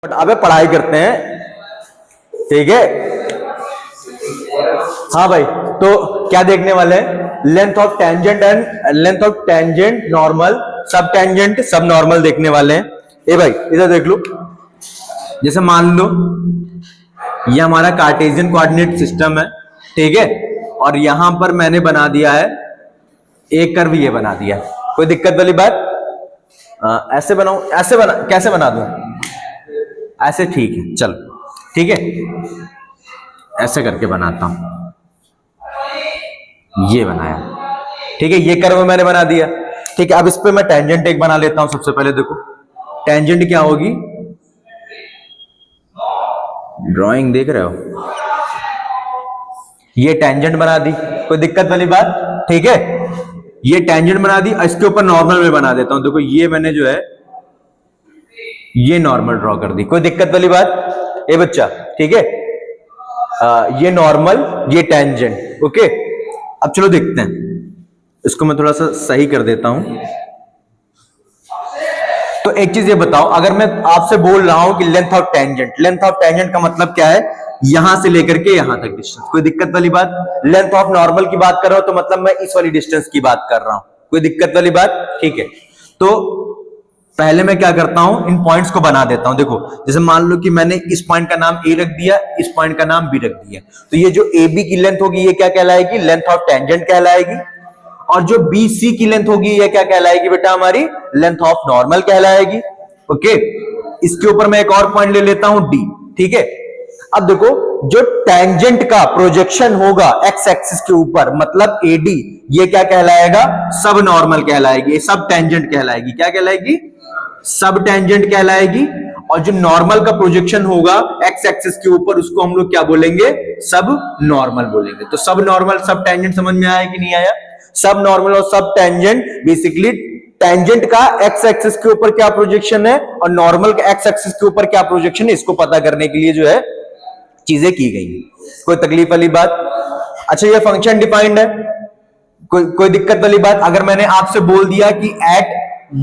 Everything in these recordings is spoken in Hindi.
अबे पढ़ाई करते हैं, ठीक है। हाँ भाई, तो क्या देखने वाले हैं? Length of tangent and length of tangent normal, सब टेंजेंट सब नॉर्मल देखने वाले हैं। ए भाई इधर देख लो, जैसे मान लो ये हमारा कार्टेशियन कोऑर्डिनेट सिस्टम है, ठीक है। और यहां पर मैंने बना दिया है एक कर्व, ये बना दिया है। कोई दिक्कत वाली बात? ऐसे बनाऊं, ऐसे बना, कैसे बना दूं? ऐसे ठीक है, चल ठीक है, ऐसे करके बनाता हूं। ये बनाया, ठीक है, ये कर्व मैंने बना दिया, ठीक है। अब इस पे मैं टेंजेंट एक बना लेता हूं। सबसे पहले देखो टेंजेंट क्या होगी, ड्राइंग देख रहे हो, ये टेंजेंट बना दी, कोई दिक्कत वाली बात? ठीक है, ये टेंजेंट बना दी। इसके ऊपर नॉर्मल में बना देता हूं। देखो ये मैंने जो है ये नॉर्मल ड्रॉ कर दी, कोई दिक्कत वाली बात? ए बच्चा, ठीक है, ये नॉर्मल, ये टेंजेंट, ओके। अब चलो देखते हैं, इसको मैं थोड़ा सा सही कर देता हूं। तो एक चीज ये बताओ, अगर मैं आपसे बोल रहा हूं कि length of tangent, length of tangent का मतलब क्या है? यहां से लेकर के यहां तक डिस्टेंस, कोई दिक्कत वाली बात? लेंथ ऑफ नॉर्मल की बात कर रहा हूं तो मतलब मैं इस वाली डिस्टेंस की बात कर रहा हूं, कोई दिक्कत वाली बात? ठीक है, तो पहले मैं क्या करता हूं, इन पॉइंट्स को बना देता हूं। देखो जैसे मान लो कि मैंने इस पॉइंट का नाम ए रख दिया, इस पॉइंट का नाम बी रख दिया, तो ये जो ए बी की लेंथ होगी ये क्या कहलाएगी? लेंथ ऑफ टेंजेंट कहलाएगी। और जो बी सी की लेंथ होगी ये क्या कहलाएगी बेटा? हमारी लेंथ ऑफ नॉर्मल कहलाएगी, ओके। इसके ऊपर मैं एक और पॉइंट ले लेता हूं डी, ठीक है। अब देखो जो टेंजेंट का प्रोजेक्शन होगा एक्स एक्सिस के ऊपर, मतलब एडी, ये क्या कहलाएगा? सब नॉर्मल कहलाएगी, सब टेंजेंट कहलाएगी। क्या कहलाएगी? सब टेंजेंट कहलाएगी। और जो नॉर्मल का प्रोजेक्शन होगा एक्स एक्सिस के ऊपर, उसको हम लोग क्या बोलेंगे? सब नॉर्मल बोलेंगे। तो सब नॉर्मल सब टेंजेंट समझ में आया कि नहीं आया? सब नॉर्मल और सब टेंजेंट, बेसिकली टेंजेंट का एक्स एक्सिस के ऊपर क्या प्रोजेक्शन है और नॉर्मल का एक्स एक्सिस के ऊपर क्या प्रोजेक्शन है, इसको पता करने के लिए जो है चीजें की गई। कोई तकलीफ वाली बात? अच्छा, ये फंक्शन डिफाइंड है, कोई दिक्कत वाली बात? अगर मैंने आपसे बोल दिया कि एट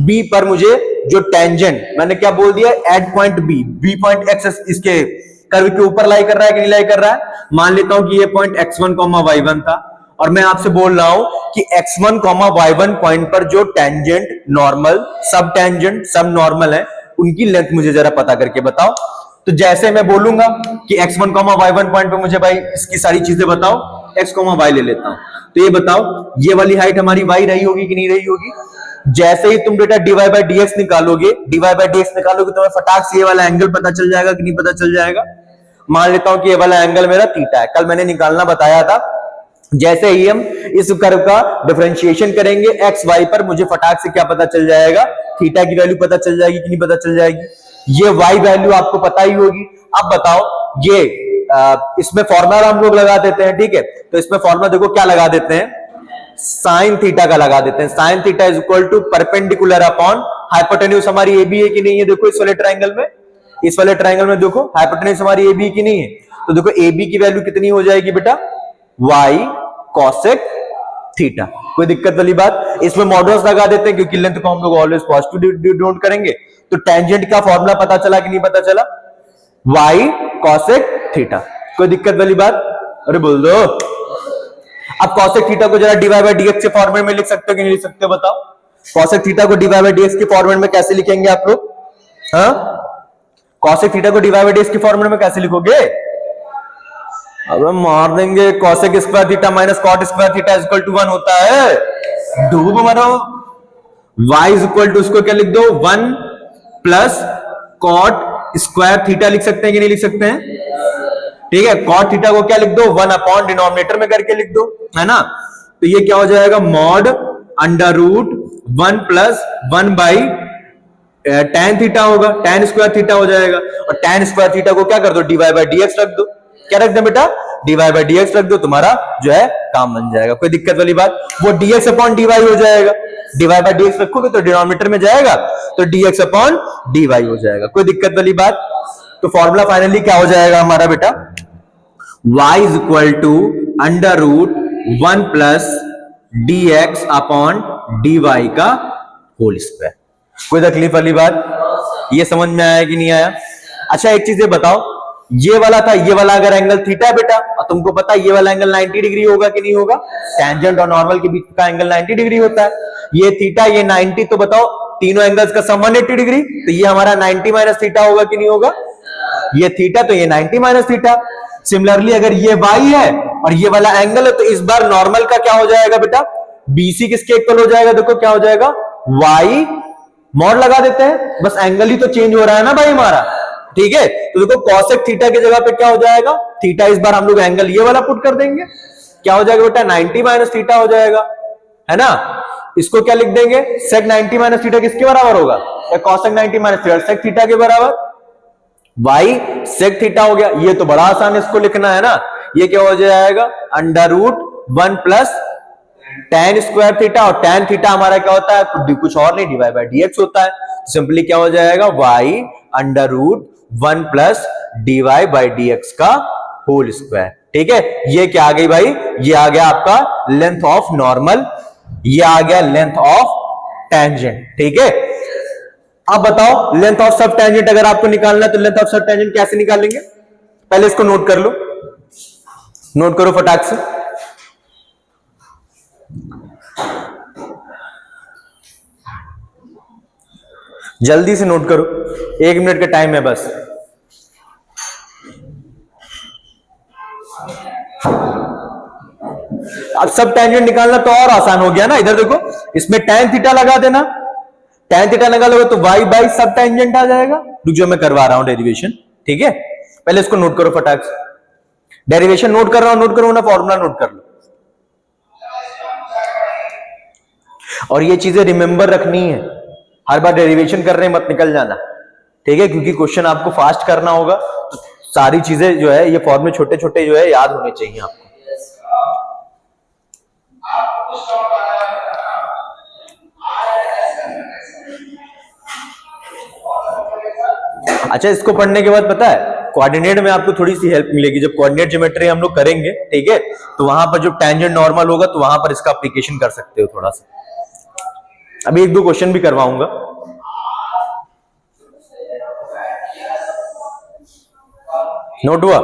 बी पर मुझे जो टेंजेंट, मैंने क्या बोल दिया? At point B, B point X इसके कर्व के ऊपर लाई कर रहा है कि नहीं लाई कर रहा है? मान लेता हूं कि ये पॉइंट x1, y1 था, और मैं आपसे बोल रहा हूं कि x1, y1 पॉइंट पर जो टेंजेंट नॉर्मल, सब टेंजेंट सब नॉर्मल है, उनकी लेंथ मुझे जरा पता करके बताओ। तो जैसे मैं बोलूंगा कि x1, y1 पॉइंट पे मुझे भाई इसकी सारी चीजें बताओ, x, y ले लेता हूं। तो ये बताओ, ये वाली हाइट हमारी y रही होगी कि नहीं रही होगी? जैसे ही तुम बेटा dy बाय dx निकालोगे, dy बाय dx निकालोगे, तुम्हें फटाक से ये वाला एंगल पता चल जाएगा कि नहीं पता चल जाएगा? मान लेता हूं कि ये वाला एंगल मेरा थीटा है, कल मैंने निकालना बताया था। जैसे ही हम इस कर्व का डिफरेंशिएशन करेंगे एक्स वाई पर, मुझे फटाक से क्या पता चल जाएगा? थीटा की वैल्यू पता चल जाएगी कि नहीं पता चल जाएगी? ये वाई वैल्यू आपको पता ही होगी। अब बताओ, ये इसमें फॉर्मूला हम लोग लगा देते हैं, ठीक है। तो इसमें फॉर्मूला देखो क्या लगा देते हैं, साइन थीटा का लगा देते हैं। Sine theta is equal to perpendicular upon hypotenuse हमारी ए बी है कि नहीं है? देखो इस वाले ट्राइंगल में, इस वाले ट्राइंगल में देखो हाइपोटेन्यूज हमारी ए बी की नहीं है, तो देखो ए बी की वैल्यू कितनी हो जाएगी बेटा? y cosec theta. कोई दिक्कत वाली बात? इसमें मॉडुलस लगा देते हैं क्योंकि लेंथ को हम लोग ऑलवेज पॉजिटिव डिनोट करेंगे। तो टेंजेंट का फॉर्मूला पता चला कि नहीं पता चला? y cosec theta. कोई दिक्कत वाली बात? अरे बोल दो। अब cosec थीटा को जरा dy बाय dx के फॉर्मेट में लिख सकते हो कि नहीं लिख सकते? बताओ cosec थीटा को dy बाय dx के फॉर्मेट में कैसे लिखेंगे आप लोग? हाँ, cosec थीटा को dy बाय dx के फॉर्मेट में कैसे लिखोगे? अब मार देंगे, cosec square theta minus cot square theta is equal to 1 होता है। डूब मरो। y इज इक्वल टू, उसको क्या लिख दो? 1 प्लस cot स्क्वायर थीटा लिख सकते हैं कि नहीं लिख सकते हैं? ठीक है, cot थीटा को क्या लिख दो? 1 अपॉन डिनोमिनेटर में करके लिख दो, है ना। तो ये क्या हो जाएगा? Mod under root 1 plus 1 by tan theta होगा, tan स्क्वायर थीटा हो जाएगा। और tan स्क्वायर थीटा को क्या कर दो? dy बाय dx रख दो। क्या रख दे बेटा? dy बाय dx रख दो, तुम्हारा जो है काम बन जाएगा। कोई दिक्कत वाली बात? वो dx अपॉन dy हो जाएगा। dy बाय dx रखोगे तो डिनोमिनेटर में जाएगा, तो dx अपॉन dy हो जाएगा। कोई दिक्कत वाली बात? तो फॉर्मूला फाइनली क्या हो जाएगा हमारा बेटा? y is equal to under root 1 plus dx upon dy का होल स्क्वायर। कोई तकलीफ वाली बात? ये समझ में आया कि नहीं आया? अच्छा एक चीज ये बताओ, ये वाला था, ये वाला अगर एंगल थीटा है बेटा, और तुमको पता है ये वाला एंगल 90 डिग्री होगा कि नहीं होगा, टेंजेंट और नॉर्मल के बीच का एंगल 90 डिग्री होता है, ये थीटा ये 90, तो बताओ तीनों एंगल्स का सम 180 डिग्री, तो ये हमारा 90 माइनस थीटा होगा कि नहीं होगा, ये थीटा तो ये 90 माइनस थीटा। सिमिलरली अगर ये y है और ये वाला एंगल है, तो इस बार नॉर्मल का क्या हो जाएगा बेटा, BC किसके इक्वल हो जाएगा, देखो क्या हो जाएगा, y मॉड लगा देते हैं, बस एंगल ही तो चेंज हो रहा है ना भाई हमारा, ठीक है। तो देखो कॉसेक थीटा की जगह पे क्या हो जाएगा, थीटा इस बार हम लोग एंगल ये वाला पुट कर देंगे, क्या हो जाएगा बेटा 90 माइनस थीटा हो जाएगा, है ना। इसको क्या लिख देंगे, सेक 90 माइनस थीटा किसके बराबर होगा, cosec 90 minus theta sec theta के बराबर, y सेक थीटा हो गया। ये तो बड़ा आसान है, इसको लिखना है ना, ये क्या हो जाएगा under root 1 plus tan square theta, और tan थीटा हमारा क्या होता है, कुछ और नहीं, डिवाइड बाय dx होता है, सिंपली क्या हो जाएगा y under root 1 plus dy by dx का होल स्क्वायर, ठीक है। ये क्या आ गई भाई, ये आ गया आपका लेंथ ऑफ नॉर्मल, ये आ गया लेंथ ऑफ टेंजेंट, ठीक है। अब बताओ लेंथ ऑफ सब टेंजेंट अगर आपको निकालना है तो लेंथ ऑफ सब टेंजेंट कैसे निकालेंगे, पहले इसको नोट कर लो, नोट करो फटाक से, जल्दी से नोट करो, 1 मिनट का टाइम है बस। अब सब टेंजेंट निकालना तो और आसान हो गया ना, इधर देखो इसमें tan थीटा लगा देना, tan थीटा लगा लोगे तो y बाई सब टेंजेंट आ जाएगा, जो मैं करवा रहा हूं डेरिवेशन, ठीक है। पहले इसको नोट करो फटाक से, डेरिवेशन नोट कर रहा हूं, नोट करो ना, फॉर्मूला नोट कर लो, और ये चीजें रिमेंबर रखनी है, हर बार डेरिवेशन कर रहे मत निकल जाना, ठीक है, क्योंकि क्वेश्चन आपको फास्ट करना होगा, तो सारी चीजें जो है ये फॉर्मूले छोटे छोटे जो है याद होने चाहिए आपको। अच्छा इसको पढ़ने के बाद पता है कोऑर्डिनेट में आपको थोड़ी सी हेल्प मिलेगी, जब कोऑर्डिनेट ज्योमेट्री हम लोग करेंगे, ठीक है, तो वहां पर जो टेंजेंट नॉर्मल होगा तो वहां पर इसका एप्लीकेशन कर सकते हो थोड़ा सा। अभी 1-2 क्वेश्चन भी करवाऊंगा। नोट हुआ,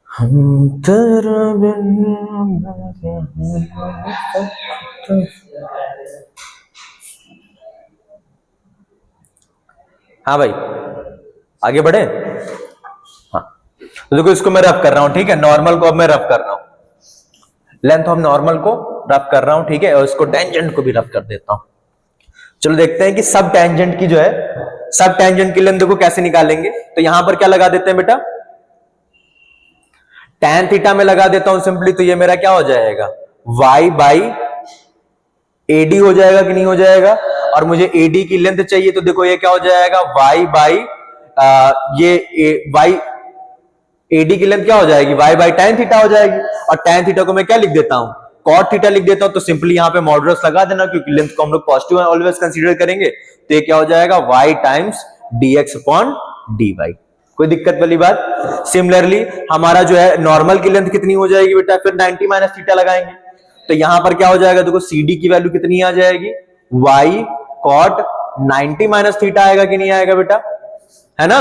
हम तेरा हाँ भाई आगे बढ़े, हाँ तो देखो इसको मैं रफ कर रहा हूं, ठीक है, नॉर्मल को अब मैं रफ कर रहा हूं, लेंथ ऑफ नॉर्मल को रफ कर रहा हूं, ठीक है, और इसको टेंजेंट को भी रफ कर देता हूं। चलो देखते हैं कि सब टेंजेंट की जो है, सब टेंजेंट की लेंथ देखो कैसे निकालेंगे। तो यहां पर क्या लगा देते हैं बेटा, tan थीटा में लगा देता हूं सिंपली, तो ये मेरा क्या हो जाएगा y बाई AD हो जाएगा कि नहीं हो जाएगा, और मुझे AD की लेंथ चाहिए, तो देखो ये क्या हो जाएगा y बाई ये y AD की लेंथ क्या हो जाएगी y बाई tan थीटा हो जाएगी, और tan थीटा को मैं क्या लिख देता हूं cot थीटा लिख देता हूं, तो सिंपली यहां पे मॉडुलस लगा देना, क्योंकि लेंथ को हम लोग पॉजिटिव ऑलवेज कंसीडर करेंगे, तो ये क्या हो जाएगा y times dx upon dy, कोई दिक्कत वाली बात। सिमिलरली हमारा जो है नॉर्मल की लेंथ कितनी हो जाएगी बेटा, फिर 90 माइनस थीटा लगाएंगे, तो यहां पर क्या हो जाएगा देखो CD की वैल्यू कितनी आ जाएगी y cot 90 माइनस थीटा आएगा कि नहीं आएगा बेटा, है ना।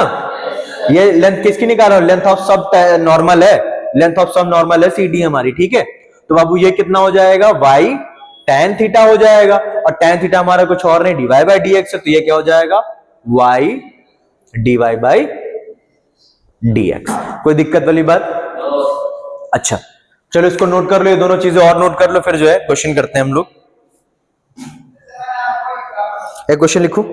ये लेंथ किसकी निकाल रहा हूं, लेंथ ऑफ सब नॉर्मल है, लेंथ ऑफ सब नॉर्मल है CD हमारी, ठीक है। तो बाबू ये कितना हो जाएगा y tan थीटा हो जाएगा, और tan थीटा हमारा कुछ और नहीं dy बाई dx है, तो ये क्या हो जाएगा y dy बाई dx, कोई दिक्कत वाली बात। अच्छा चलो इसको नोट कर लो, ये दोनों चीजें और नोट कर लो, फिर जो है क्वेश्चन करते हैं हम लोग। एक क्वेश्चन लिखो,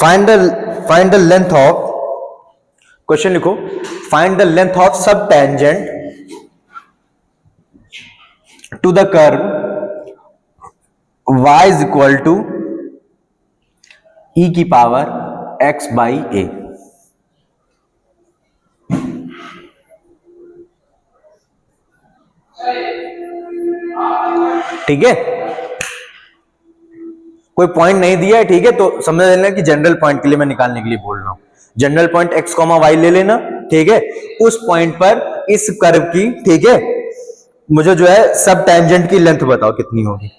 find the length of, question लिखो, find the length of subtangent to the curve y is equal to e की पावर एक्स बाई ए। ठीक है, कोई पॉइंट नहीं दिया है, ठीक है, तो समझ लेना कि जनरल पॉइंट के लिए मैं निकालने के लिए बोल रहा हूं। General point X comma Y ले लेना, ठीक है, उस पॉइंट पर इस कर्व की, ठीक है, मुझे जो है सब टेंजेंट की लेंथ बताओ कितनी होगी।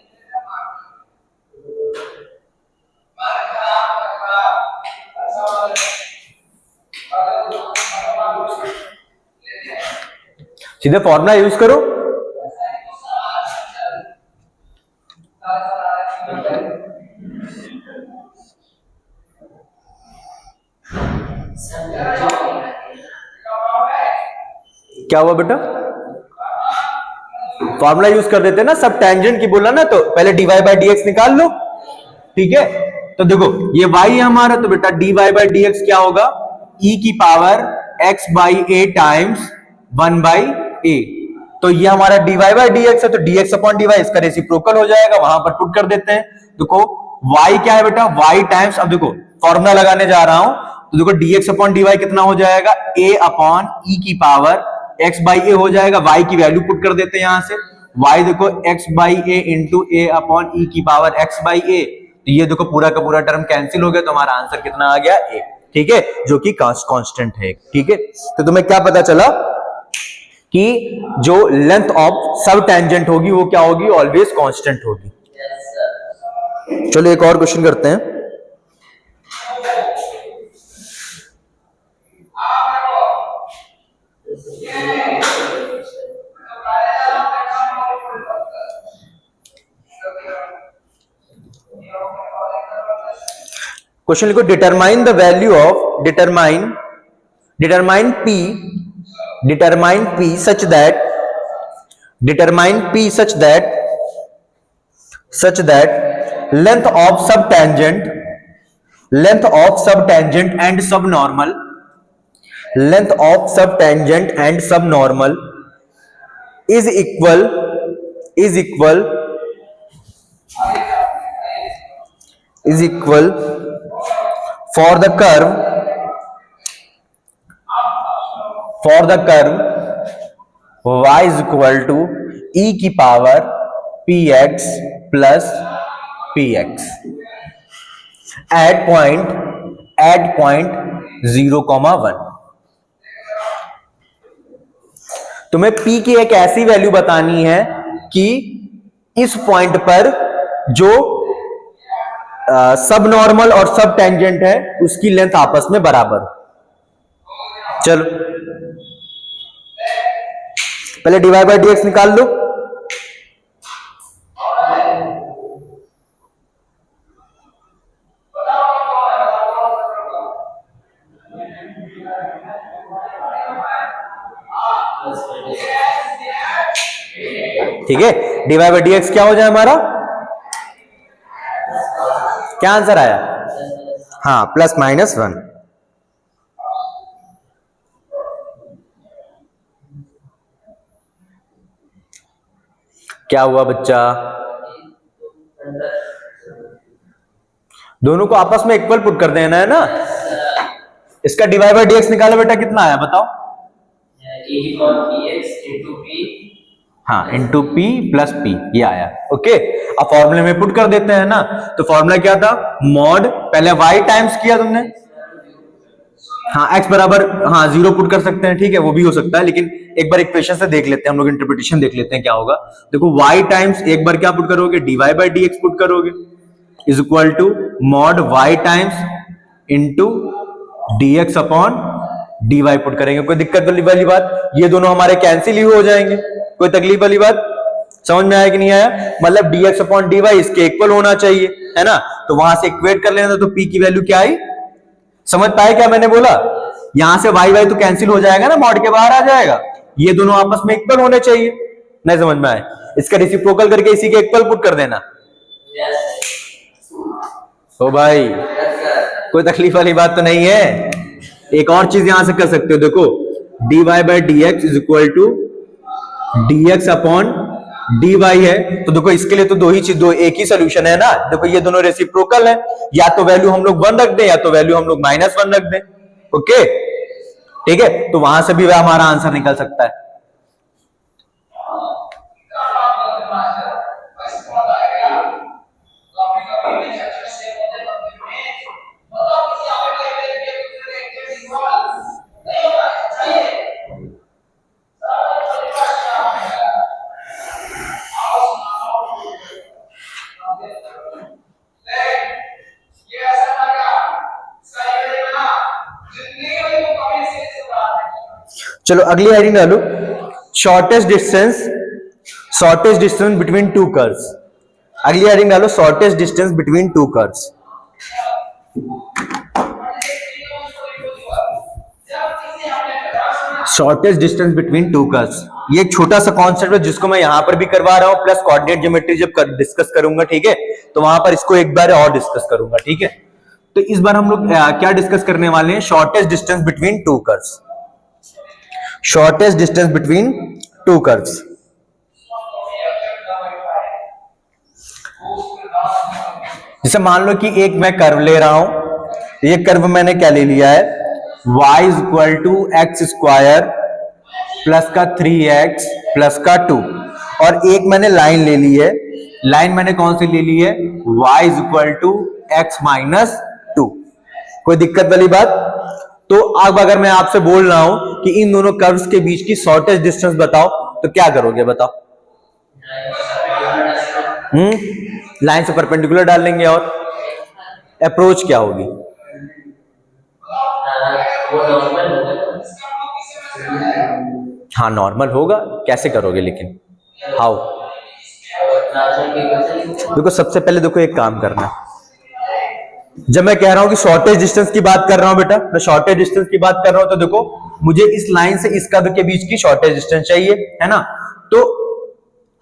सीधे फॉर्मूला यूज करो। क्या हुआ बेटा, फॉर्मूला यूज कर देते ना, सब टेंजेंट की बोला ना, तो पहले dy बाई dx निकाल लो, ठीक है। तो देखो ये y है हमारा, तो बेटा dy बाई dx क्या होगा, e की power x by a times 1 by a। तो ये हमारा dy बाई dx है, तो dx अपॉन dy इसका रेसिप्रोकल हो जाएगा, वहां पर पुट कर देते हैं। देखो y क्या है बेटा, y टाइम्स, अब देखो फॉर्मूला लगाने जा रहा हूं, तो देखो dx अपॉन dy कितना हो जाएगा, a अपॉन e की पावर x बाई a हो जाएगा। y की वैल्यू पुट कर देते हैं यहां से, y देखो x by a into a upon e की पावर x बाई a, तो ये देखो पूरा का पूरा टर्म कैंसिल हो गया, तो हमारा आंसर कितना आ गया, a, ठीक है, जो कि कांस्टेंट है, ठीक है। तो तुम्हें क्या पता चला कि जो लेंथ ऑफ सब टेंजेंट होगी वो क्या होगी, ऑलवेज कांस्टेंट होगी। चलो एक और क्वेश्चन करते हैं। क्वेश्चन लिखो, determine the value of determine p such that length of subtangent and subnormal is equal for the curve y is equal to e की power px plus px at point 0,1। तुम्हें p की एक ऐसी वैल्यू बतानी है कि इस पॉइंट पर जो सब नॉर्मल और सब टेंजेंट है उसकी लेंथ आपस में बराबर। चलो पहले dy बाई dx निकाल लो। ठीक है, dy बाई dx क्या हो जाए हमारा, क्या आंसर आया, हाँ +-1। क्या हुआ बच्चा, दोनों को आपस में इक्वल पुट कर देना है ना। इसका dy बाई dx निकाला बेटा, कितना आया बताओ, हाँ इंटू p प्लस p, ये आया। ओके, अब फॉर्मूले में पुट कर देते हैं ना। तो फॉर्मूला क्या था, मॉड पहले y टाइम्स किया तुमने, हाँ x बराबर, हाँ 0 पुट कर सकते हैं, ठीक है, वो भी हो सकता है, लेकिन एक बार इक्वेशन से देख लेते हैं हम लोग, इंटरप्रिटेशन देख लेते हैं क्या होगा। देखो y टाइम्स एक बार क्या पुट करोगे, dy बाई dx पुट करोगे, is equal to mod y times into dx upon dy put करेंगे। कोई दिक्कत वाली बात, ये दोनों हमारे कैंसिल ही हो जाएंगे, कोई तकलीफ वाली बात, समझ में आया कि नहीं आया, मतलब dx अपॉन dy इसके इक्वल होना चाहिए, है ना। तो वहां से इक्वेट कर लेना, तो p की वैल्यू क्या आई, समझ पाए क्या मैंने बोला, यहां से y तो कैंसिल हो जाएगा ना, मॉड के बाहर आ जाएगा, ये दोनों आपस में इक्वल होने चाहिए। नहीं समझ में आए, इसका रेसिप्रोकल करके इसी के इक्वल पुट कर देना। ओ भाई कोई तकलीफ वाली बात तो नहीं है। एक और चीज यहां से कर सकते हो, देखो dy by dx is equal to dx upon dy है, तो देखो इसके लिए तो दो ही चीज, दो एक ही सोल्यूशन है ना, देखो ये दोनों रेसिप्रोकल है, या तो वैल्यू हम लोग 1 रख दें या तो वैल्यू हम लोग -1 रख दें। ओके ठीक है, तो वहां से भी वह हमारा आंसर निकल सकता है। चलो अगली हेडिंग डालो, shortest distance between two curves. अगली हेडिंग डालो, shortest distance between two curves. Shortest distance between two curves, ये एक छोटा सा कॉन्सेप्ट है जिसको मैं यहां पर भी करवा रहा हूं, प्लस कोऑर्डिनेट ज्योमेट्री जब डिस्कस करूंगा, ठीक है, तो वहां पर इसको एक बार और डिस्कस करूंगा, ठीक है। तो इस बार हम लोग क्या डिस्कस करने वाले हैं, shortest distance between two curves. Shortest distance between two curves. जैसे मान लो कि एक मैं कर्व ले रहा हूं, ये कर्व मैंने क्या ले लिया है, y is equal to X square plus का 3x प्लस का 2, और एक मैंने लाइन ले ली है, लाइन मैंने कौन सी ले ली है, y is equal to X minus 2। कोई दिक्कत वाली बात? तो अब अगर मैं आपसे बोल रहा हूं कि इन दोनों कर्व्स के बीच की शॉर्टेस्ट डिस्टेंस बताओ, तो क्या करोगे बताओ? लाइन से परपेंडिकुलर डाल लेंगे, और अप्रोच क्या होगी? हाँ नॉर्मल होगा, कैसे करोगे लेकिन, हाउ? देखो सबसे पहले देखो एक काम करना, जब मैं कह रहा हूं कि शॉर्टेज डिस्टेंस की बात कर रहा हूं बेटा, मैं शॉर्टेज डिस्टेंस की बात कर रहा हूं, तो देखो मुझे इस लाइन से इस कर्व के बीच की शॉर्टेज डिस्टेंस चाहिए, है ना। तो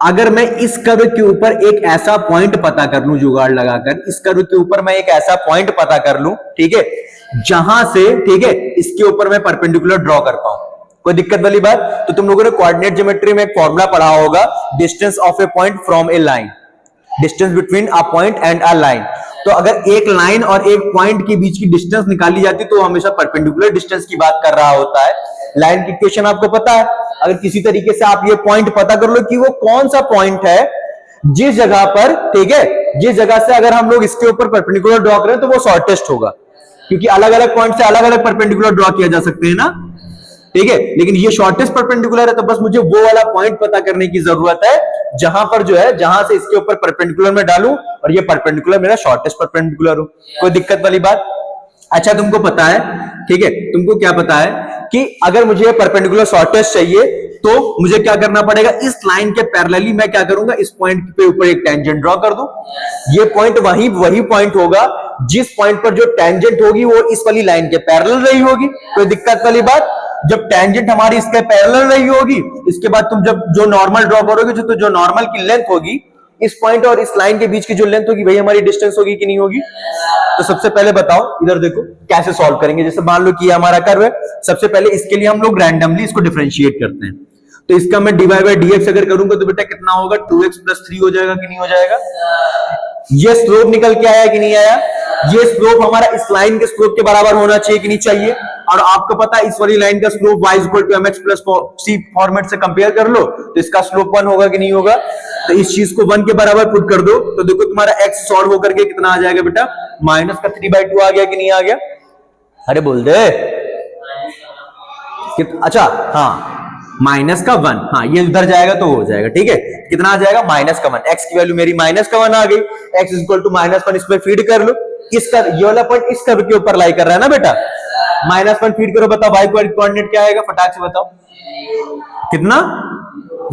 अगर मैं इस कर्व के ऊपर एक ऐसा पॉइंट पता कर लूं, जुगाड़ लगाकर इस कर्व के ऊपर मैं एक ऐसा पॉइंट पता कर लूं, ठीक है, जहां से, ठीक है, इसके ऊपर मैं परपेंडिकुलर ड्रॉ कर पाऊं, कोई दिक्कत वाली बात? तो तुम लोगों ने कोऑर्डिनेट ज्योमेट्री में एक फॉर्मूला पढ़ा होगा, distance of A point from A line, distance between a point and a line. तो अगर एक लाइन और एक पॉइंट के बीच की डिस्टेंस निकाली जाती तो हमेशा परपेंडिकुलर डिस्टेंस की बात कर रहा होता है। लाइन की इक्वेशन आपको पता है, अगर किसी तरीके से आप ये पॉइंट पता कर लो कि वो कौन सा पॉइंट है जिस जगह पर, ठीक है, जिस जगह से अगर हम लोग इसके ऊपर परपेंडिकुलर ड्रॉ करें तो वो शॉर्टेस्ट होगा, क्योंकि अलग अलग पॉइंट से अलग अलग परपेंडिकुलर ड्रॉ किया जा सकते हैं ना, ठीक है, लेकिन ये शॉर्टेस्ट परपेंडिकुलर है, तो बस मुझे वो वाला पॉइंट पता करने की जरूरत है जहां पर जो है, जहां से इसके ऊपर परपेंडिकुलर में डालूं और ये परपेंडिकुलर मेरा शॉर्टेस्ट परपेंडिकुलर हो। कोई दिक्कत वाली बात? अच्छा तुमको पता है, ठीक है, तुमको क्या पता है कि अगर मुझे परपेंडिकुलर शॉर्टेस्ट चाहिए तो मुझे क्या करना पड़ेगा, इस लाइन के पैरेलली मैं क्या करूंगा, इस पॉइंट के ऊपर एक टेंजेंट ड्रॉ कर दूं। ये पॉइंट वही पॉइंट होगा जिस पॉइंट पर जो टेंजेंट होगी वो इस वाली लाइन के पैरेलल रही होगी। कोई दिक्कत वाली बात? जब टेंजेंट हमारी इसके पैरेलल रही होगी, इसके बाद तुम जब जो नॉर्मल ड्रॉ करोगे, तो जो नॉर्मल की लेंथ होगी, इस पॉइंट और इस लाइन के बीच की जो लेंथ होगी वही हमारी डिस्टेंस होगी कि नहीं होगी? तो सबसे पहले बताओ, इधर देखो कैसे सॉल्व करेंगे। जैसे मान लो कि ये हमारा कर्व है, सबसे पहले इसके लिए हम लोग रैंडमली इसको डिफरेंशिएट करते हैं। तो इसका मैं dy बाय dx अगर करूंगा तो बेटा कितना होगा, 2x प्लस 3 हो जाएगा कि नहीं हो जाएगा? ये स्लोप निकल के आया कि नहीं आया? ये स्लोप हमारा इस लाइन के स्लोप के बराबर होना चाहिए कि नहीं चाहिए? और आपको पता है इस वाली लाइन का slope y equal to mx plus c format से कंपेयर कर लो, तो इसका स्लोप 1 होगा कि नहीं होगा? तो इस चीज को 1 के बराबर पुट कर दो, तो देखो तुम्हारा x सॉल्व होकर के कितना आ जाएगा बेटा, माइनस का 3/2 आ गया कि नहीं आ गया? अरे बोल दे। अच्छा हाँ, माइनस का 1, हाँ ये उधर जाएगा तो हो जाएगा, ठीक है, कितना आ जाएगा, माइनस का 1। x की वैल्यू मेरी माइनस का 1 आ गई, x इक्वल टू -1 इसमें फीड कर लो, इसका ये वाला पॉइंट इस कर्व के ऊपर लाई कर रहा है ना बेटा, -1 फीड करो, बताओ y कोऑर्डिनेट क्या आएगा, फटाक से बताओ कितना,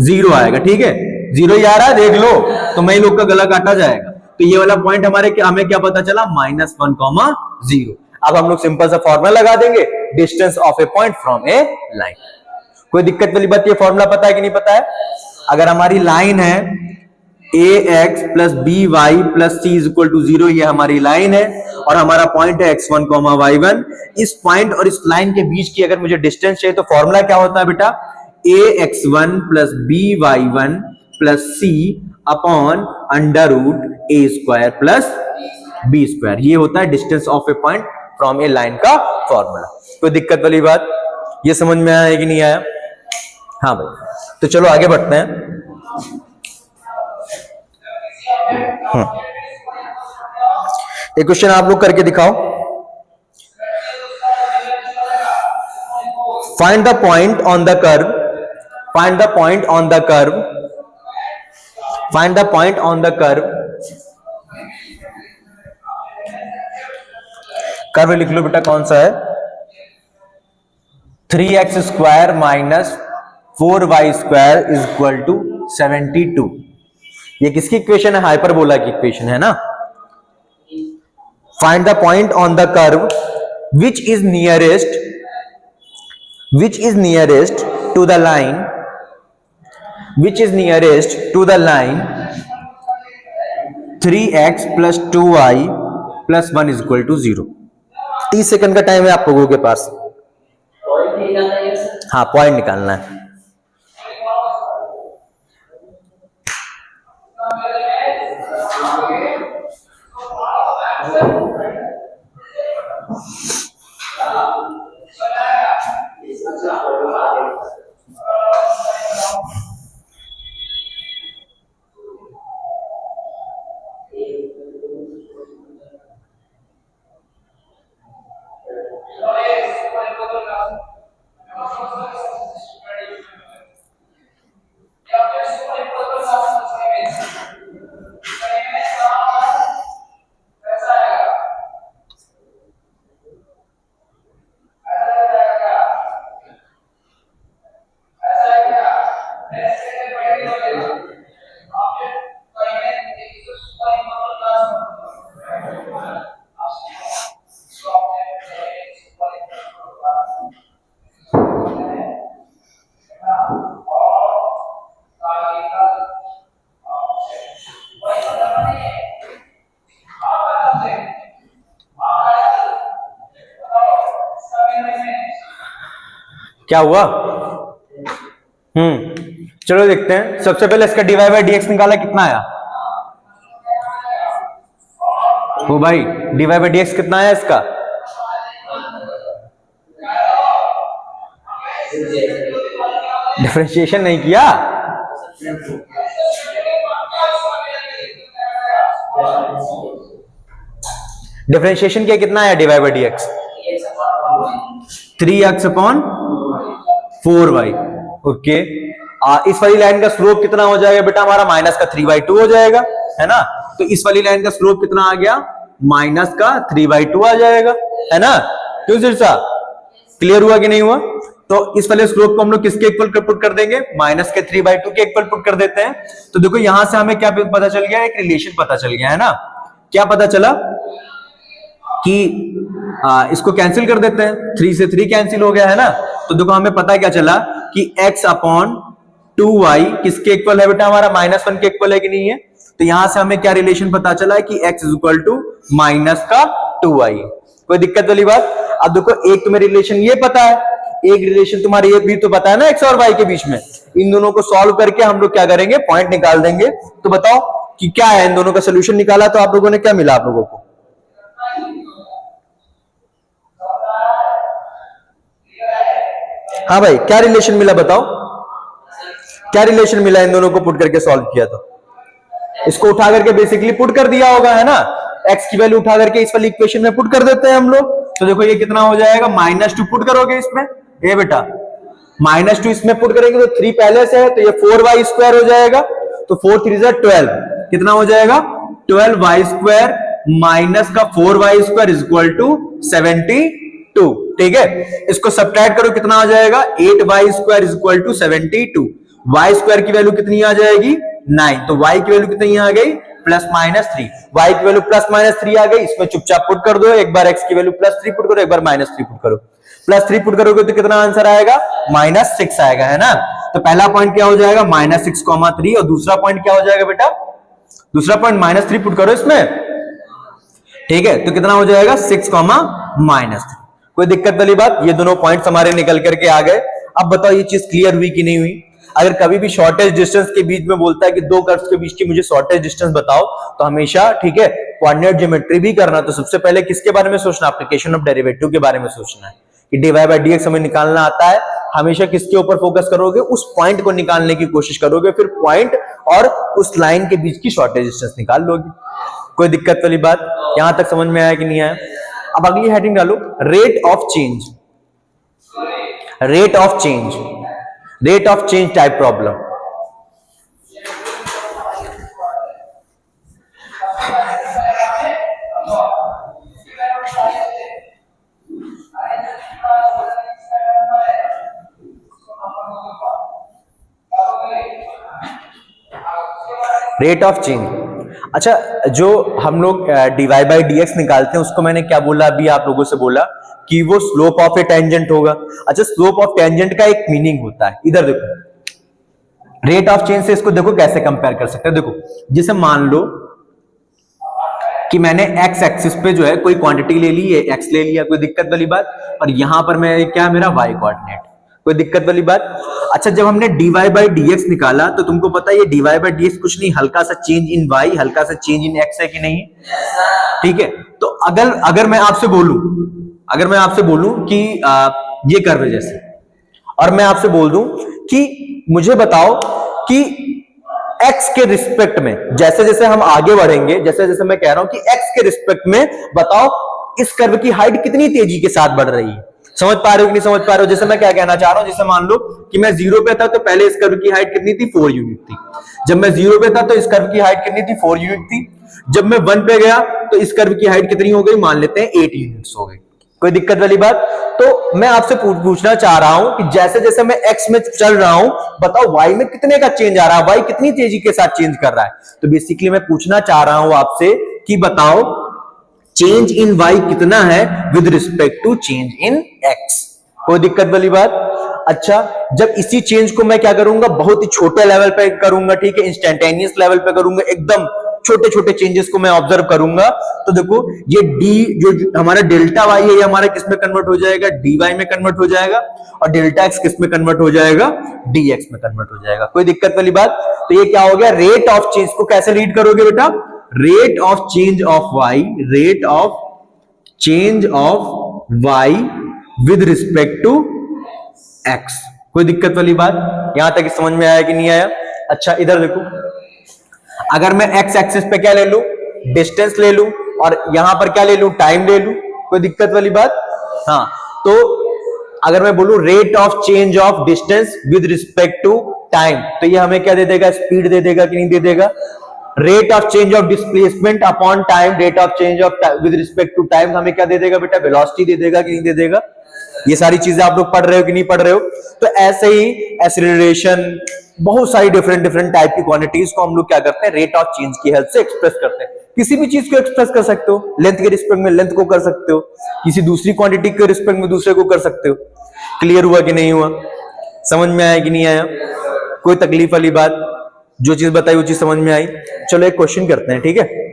0 आएगा, ठीक है, 0 ही आ रहा है, देख लो, तो मैं लोग का गला काटा जाएगा। तो ये वाला पॉइंट हमें क्या पता चला, -1, 0। अब हम लोग सिंपल सा फॉर्मूला लगा देंगे, distance of A point from A line. कोई दिक्कत वाली बात? ये फॉर्मूला पता है कि नहीं पता है? अगर हमारी लाइन है ax plus by plus c is equal to 0, ये हमारी लाइन है और हमारा पॉइंट है x1, y1, इस पॉइंट और इस लाइन के बीच की अगर मुझे डिस्टेंस चाहिए तो फॉर्मूला क्या होता है बेटा, ax1 प्लस by1 प्लस सी अपॉन अंडर रूट ए स्क्वायर प्लस बी स्क्वायर। ये होता है distance of A point from A line का फॉर्मूला। कोई दिक्कत वाली बात? ये समझ में आया कि नहीं आया? हाँ भाई, तो चलो आगे बढ़ते हैं। एक क्वेश्चन आप लोग करके दिखाओ। Find the point on the curve, find the point on the curve, find the point on the curve. Curve लिख लो बेटा, कौन सा है? 3x square minus 4y square is equal to 72। ये किसकी इक्वेशन है? हाइपरबोला की इक्वेशन है ना। Find the point on the curve which is nearest, which is nearest to the line, which is nearest to the line 3x plus 2y plus 1 is equal to 0। 30 second का टाइम है आप लोगों के पास। हाँ, पॉइंट निकालना है। क्या हुआ? चलो देखते हैं। सबसे पहले इसका dy बाई dx निकाला, कितना आया? ओ भाई, dy बाई dx कितना आया इसका? डिफरेंशिएशन नहीं किया? डिफरेंशिएशन किया, कितना आया dy by dx? 3x upon 4y। Okay, इस वाली लाइन का स्लोप कितना हो जाएगा बेटा हमारा? माइनस का 3/2 हो जाएगा, है ना। तो इस वाली लाइन का स्लोप कितना आ गया? माइनस का 3/2 आ जाएगा, है ना। क्यों सिरसा? क्लियर हुआ कि नहीं हुआ? तो इस वाले स्लोप को हम लोग किसके इक्वल पुट कर देंगे? माइनस के 3/2 के इक्वल पुट कर देते हैं। तो देखो यहां से हमें क्या पता चल गया? एक रिलेशन पता चल गया, है ना। क्या पता चला? कि इसको कैंसिल कर देते हैं, 3 से 3 कैंसिल हो गया, है ना। तो देखो हमें पता क्या चला कि x अपॉन 2y किसके इक्वल है बेटा हमारा? -1 के इक्वल है कि नहीं है। तो यहां से हमें क्या रिलेशन पता चला है कि x is equal to minus का 2y। कोई दिक्कत वाली बात? अब देखो, एक तुम्हें रिलेशन ये पता है, एक रिलेशन तुम्हारी ये भी तो पता है ना, x और y के बीच में। इन दोनों को सॉल्व करके हम लोग क्या करेंगे? पॉइंट निकाल देंगे। तो बताओ कि क्या है, इन दोनों का सोल्यूशन निकाला तो आप लोगों ने क्या मिला आप लोगों को? हाँ भाई, क्या रिलेशन मिला बताओ? क्या रिलेशन मिला इन दोनों को पुट करके सॉल्व किया तो? इसको उठा करके बेसिकली पुट कर दिया होगा, है ना। x की वैल्यू उठा करके इस वाली इक्वेशन में पुट कर देते हैं हम लोग। तो देखो ये कितना हो जाएगा? -2 पुट करोगे इसमें, ये बेटा -2 इसमें पुट करेंगे तो 3 पहले से है, तो ये 4y स्क्वायर हो जाएगा। तो 4 3 12, कितना हो जाएगा? 12y स्क्वायर माइनस का 4y square is equal to 72। ठीक है, इसको सब्ट्रैक्ट करो, कितना आ जाएगा? 8y square is equal to 72। y square की वैल्यू कितनी आ जाएगी? 9। तो y की वैल्यू कितनी आ गई? +-3। y की वैल्यू +-3 आ गई, इसमें चुपचाप पुट कर दो। एक बार x की वैल्यू +3 पुट करो, एक बार -3 पुट करो। +3 पुट करोगे तो कितना आंसर आएगा? -6 आएगा, है ना। तो पहला पॉइंट क्या हो जाएगा? -6,3। और दूसरा पॉइंट क्या हो जाएगा बेटा? दूसरा पॉइंट -3 पुट करो इसमें, ठीक है। तो कितना हो जाएगा? 6,-3। कोई दिक्कत वाली बात? ये दोनों पॉइंट्स हमारे निकल करके आ गए। अब बताओ ये चीज क्लियर हुई कि नहीं हुई? अगर कभी भी शॉर्टेज डिस्टेंस के बीच में बोलता है कि दो कर्व्स के बीच की मुझे शॉर्टेज डिस्टेंस बताओ, तो हमेशा ठीक है कोऑर्डिनेट ज्योमेट्री भी करना, तो सबसे पहले किसके बारे में सोचना, एप्लीकेशन ऑफ डेरिवेटिव के बारे में सोचना है कि dy बाय dx हमें निकालना आता है, हमेशा किसके ऊपर फोकस करोगे, उस पॉइंट को निकालने की कोशिश करोगे, फिर पॉइंट और उस लाइन के बीच की शॉर्टेज डिस्टेंस निकाल लोगे। कोई दिक्कत वाली बात यहां तक समझ में आया कि नहीं आया? अब अगली हेडिंग डालो, rate of change, rate of change, rate of change type problem. Rate of change, अच्छा जो हम लोग dy बाई dx निकालते हैं उसको मैंने क्या बोला अभी आप लोगों से बोला कि वो स्लोप ऑफ ए टेंजेंट होगा। अच्छा स्लोप ऑफ टेंजेंट का एक मीनिंग होता है, इधर देखो रेट ऑफ चेंज से इसको देखो कैसे कंपेयर कर सकते हैं। देखो जैसे मान लो कि मैंने एक्स एक्सिस पे जो है कोई क्वांटिटी ले ली है, एक्स ले लिया, कोई दिक्कत वाली बात, और यहां पर मैं क्या मेरा वाई कोऑर्डिनेट, कोई दिक्कत वाली बात। अच्छा जब हमने dy बाई dx निकाला तो तुमको पता है ये dy बाई dx कुछ नहीं, हल्का सा चेंज इन y, हल्का सा चेंज इन x है कि नहीं? ठीक है, तो अगर अगर मैं आपसे बोलूं, अगर मैं आपसे बोलूं कि ये कर्व है जैसे, और मैं आपसे बोल दूं कि मुझे बताओ कि x के रिस्पेक्ट में जैसे जैसे हम आगे बढ़ेंगे, जैसे जैसे मैं कह रहा हूं कि x के रिस्पेक्ट में बताओ इस कर्व की हाइट कितनी तेजी के साथ बढ़ रही है। समझ पा रहे हो कि नहीं समझ पा रहे हो? जैसे मैं क्या कहना चाह रहा हूं, जैसे मान लो कि मैं 0 पे था तो पहले इस कर्व की हाइट कितनी थी, 4 यूनिट थी। जब मैं 0 पे था तो इस कर्व की हाइट कितनी थी, 4 यूनिट थी। जब मैं 1 पे गया तो इस कर्व की हाइट कितनी हो गई, मान लेते हैं 8 यूनिट्स हो गई। कोई दिक्कत वाली बात? तो मैं आपसे पूछना चाह रहा हूं कि जैसे जैसे मैं x में चल रहा हूं बताओ y में कितने का चेंज आ रहा है, y कितनी तेजी के साथ चेंज कर रहा है। तो बेसिकली मैं पूछना चाह रहा हूं आपसे कि बताओ चेंज इन y कितना है with respect to change in x। कोई दिक्कत वाली बात? अच्छा जब इसी चेंज को मैं क्या करूंगा, बहुत ही छोटे लेवल पे करूंगा, ठीक है, इंस्टेंटेनियस लेवल पे करूंगा, एकदम छोटे छोटे चेंजेस को मैं ऑब्जर्व करूंगा, तो देखो ये d जो हमारा डेल्टा y है ये हमारा किस में कन्वर्ट हो जाएगा, dy में कन्वर्ट हो जाएगा, और डेल्टा x किस में कन्वर्ट हो जाएगा, dx में कन्वर्ट हो जाएगा। कोई दिक्कत वाली बात? तो ये क्या हो गया, रेट ऑफ चेंज को कैसे रीड करोगे बेटा, rate of change of y, rate of change of y with respect to x। कोई दिक्कत वाली बात यहां तक समझ में आया कि नहीं आया? अच्छा इधर देखो, अगर मैं x एक्सिस पे क्या ले लूं, डिस्टेंस ले लूं, और यहां पर क्या ले लूं, टाइम ले लूं, कोई दिक्कत वाली बात? हाँ, तो अगर मैं बोलूं rate of change of distance with respect to time, तो ये हमें क्या दे देगा, स्पीड दे देगा कि नहीं दे देगा? Rate of change of displacement upon time, rate of change of with respect to time हमें क्या दे देगा बेटा, वेलोसिटी दे देगा कि नहीं दे देगा? ये सारी चीजें आप लोग पढ़ रहे हो कि नहीं पढ़ रहे हो? तो ऐसे ही एक्सीलरेशन, बहुत सारी डिफरेंट डिफरेंट टाइप की क्वांटिटीज को हम लोग क्या करते हैं, रेट ऑफ चेंज की हेल्प से एक्सप्रेस करते हैं। किसी भी चीज को एक्सप्रेस कर सकते हो, लेंथ के रिस्पेक्ट में लेंथ को कर सकते हो, किसी दूसरी क्वांटिटी के रिस्पेक्ट में दूसरे को कर सकते हो। क्लियर हुआ कि नहीं हुआ? समझ में आया कि नहीं आया? कोई तकलीफ वाली बात? जो चीज बताई वो चीज समझ में आई? चलो एक क्वेश्चन करते हैं, ठीक है।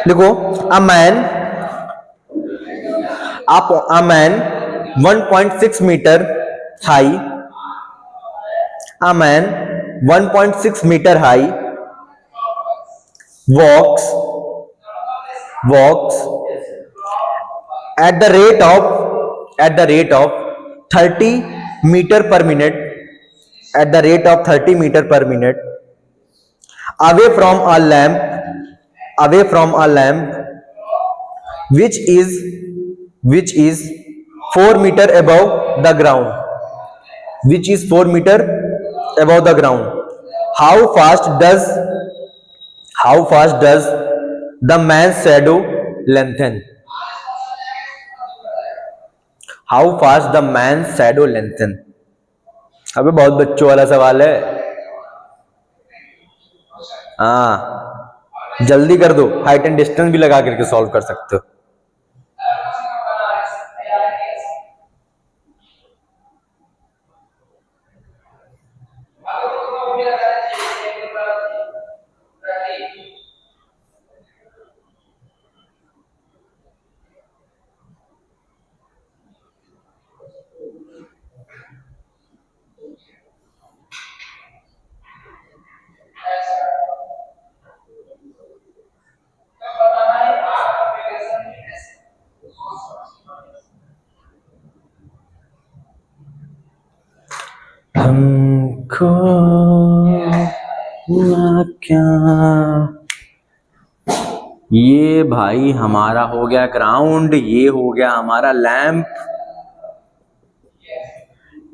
देखो a man 1.6 meter high, a man 1.6 meter high walks at the rate of 30 meter per minute, at the rate of 30 meter per minute away from a lamp which is 4 meter above the ground, which is 4 meter above the ground. how fast does how fast does the man's shadow lengthen? how fast the man's shadow lengthen? अबे बहुत बच्चों वाला सवाल है। हाँ जल्दी कर दो, हाइट एंड डिस्टेंस भी लगा करके सॉल्व कर सकते हो। देखो हुआ क्या। ये भाई हमारा हो गया ग्राउंड, ये हो गया हमारा लैंप,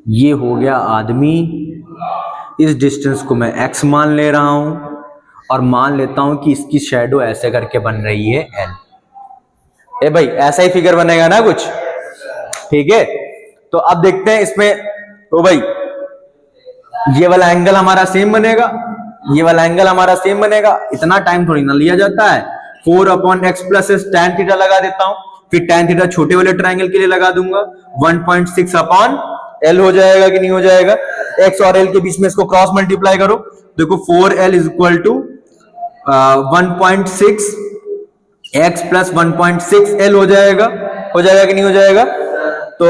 ये हो गया आदमी। इस डिस्टेंस को मैं x मान ले रहा हूं और मान लेता हूं कि इसकी शैडो ऐसे करके बन रही है l। ए भाई ऐसा ही फिगर बनेगा ना कुछ, ठीक है। तो अब देखते हैं इसमें, तो भाई ये वाला एंगल हमारा सेम बनेगा, ये वाला एंगल हमारा सेम बनेगा, इतना टाइम थोड़ी ना लिया जाता है। 4/x + tan थीटा लगा देता हूं, फिर tan थीटा छोटे वाले ट्रायंगल के लिए लगा दूंगा, 1.6/L हो जाएगा कि नहीं हो जाएगा। x और l के बीच में इसको क्रॉस मल्टीप्लाई करो, देखो 4L = 1.6 x + 1.6L हो जाएगा कि नहीं हो जाएगा। तो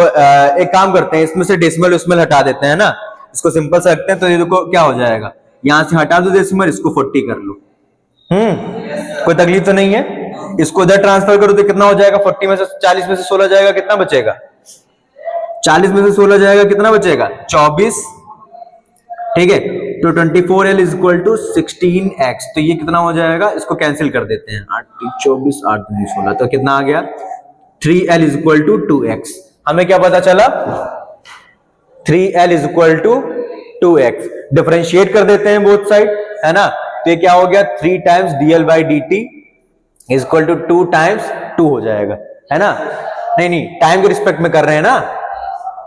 एक काम करते हैं, इसमें से डेसिमल उसमें हटा देते हैं ना, इसको सिंपल से रखते हैं। तो ये देखो क्या हो जाएगा, यहां से हटा दो डेसिमल, इसको 40 कर लो। कोई तकलीफ तो नहीं है। इसको इधर ट्रांसफर करो तो कितना हो जाएगा, 40 में से 40 में से 16 जाएगा, कितना बचेगा, 40 में से 16 जाएगा, कितना बचेगा, 24, ठीक है। तो 24L = 16x, तो ये कितना हो जाएगा, इसको कैंसिल कर देते हैं, 8 3 24 8 2 16, तो कितना आ गया, 3L = 2x। हमें क्या पता चला, 3L = 2x। डिफरेंशिएट कर देते हैं बोथ साइड, है ना। तो ये क्या हो गया, 3 times dl/dt = 2 times 2 हो जाएगा, है ना। नहीं टाइम के रिस्पेक्ट में कर रहे हैं ना,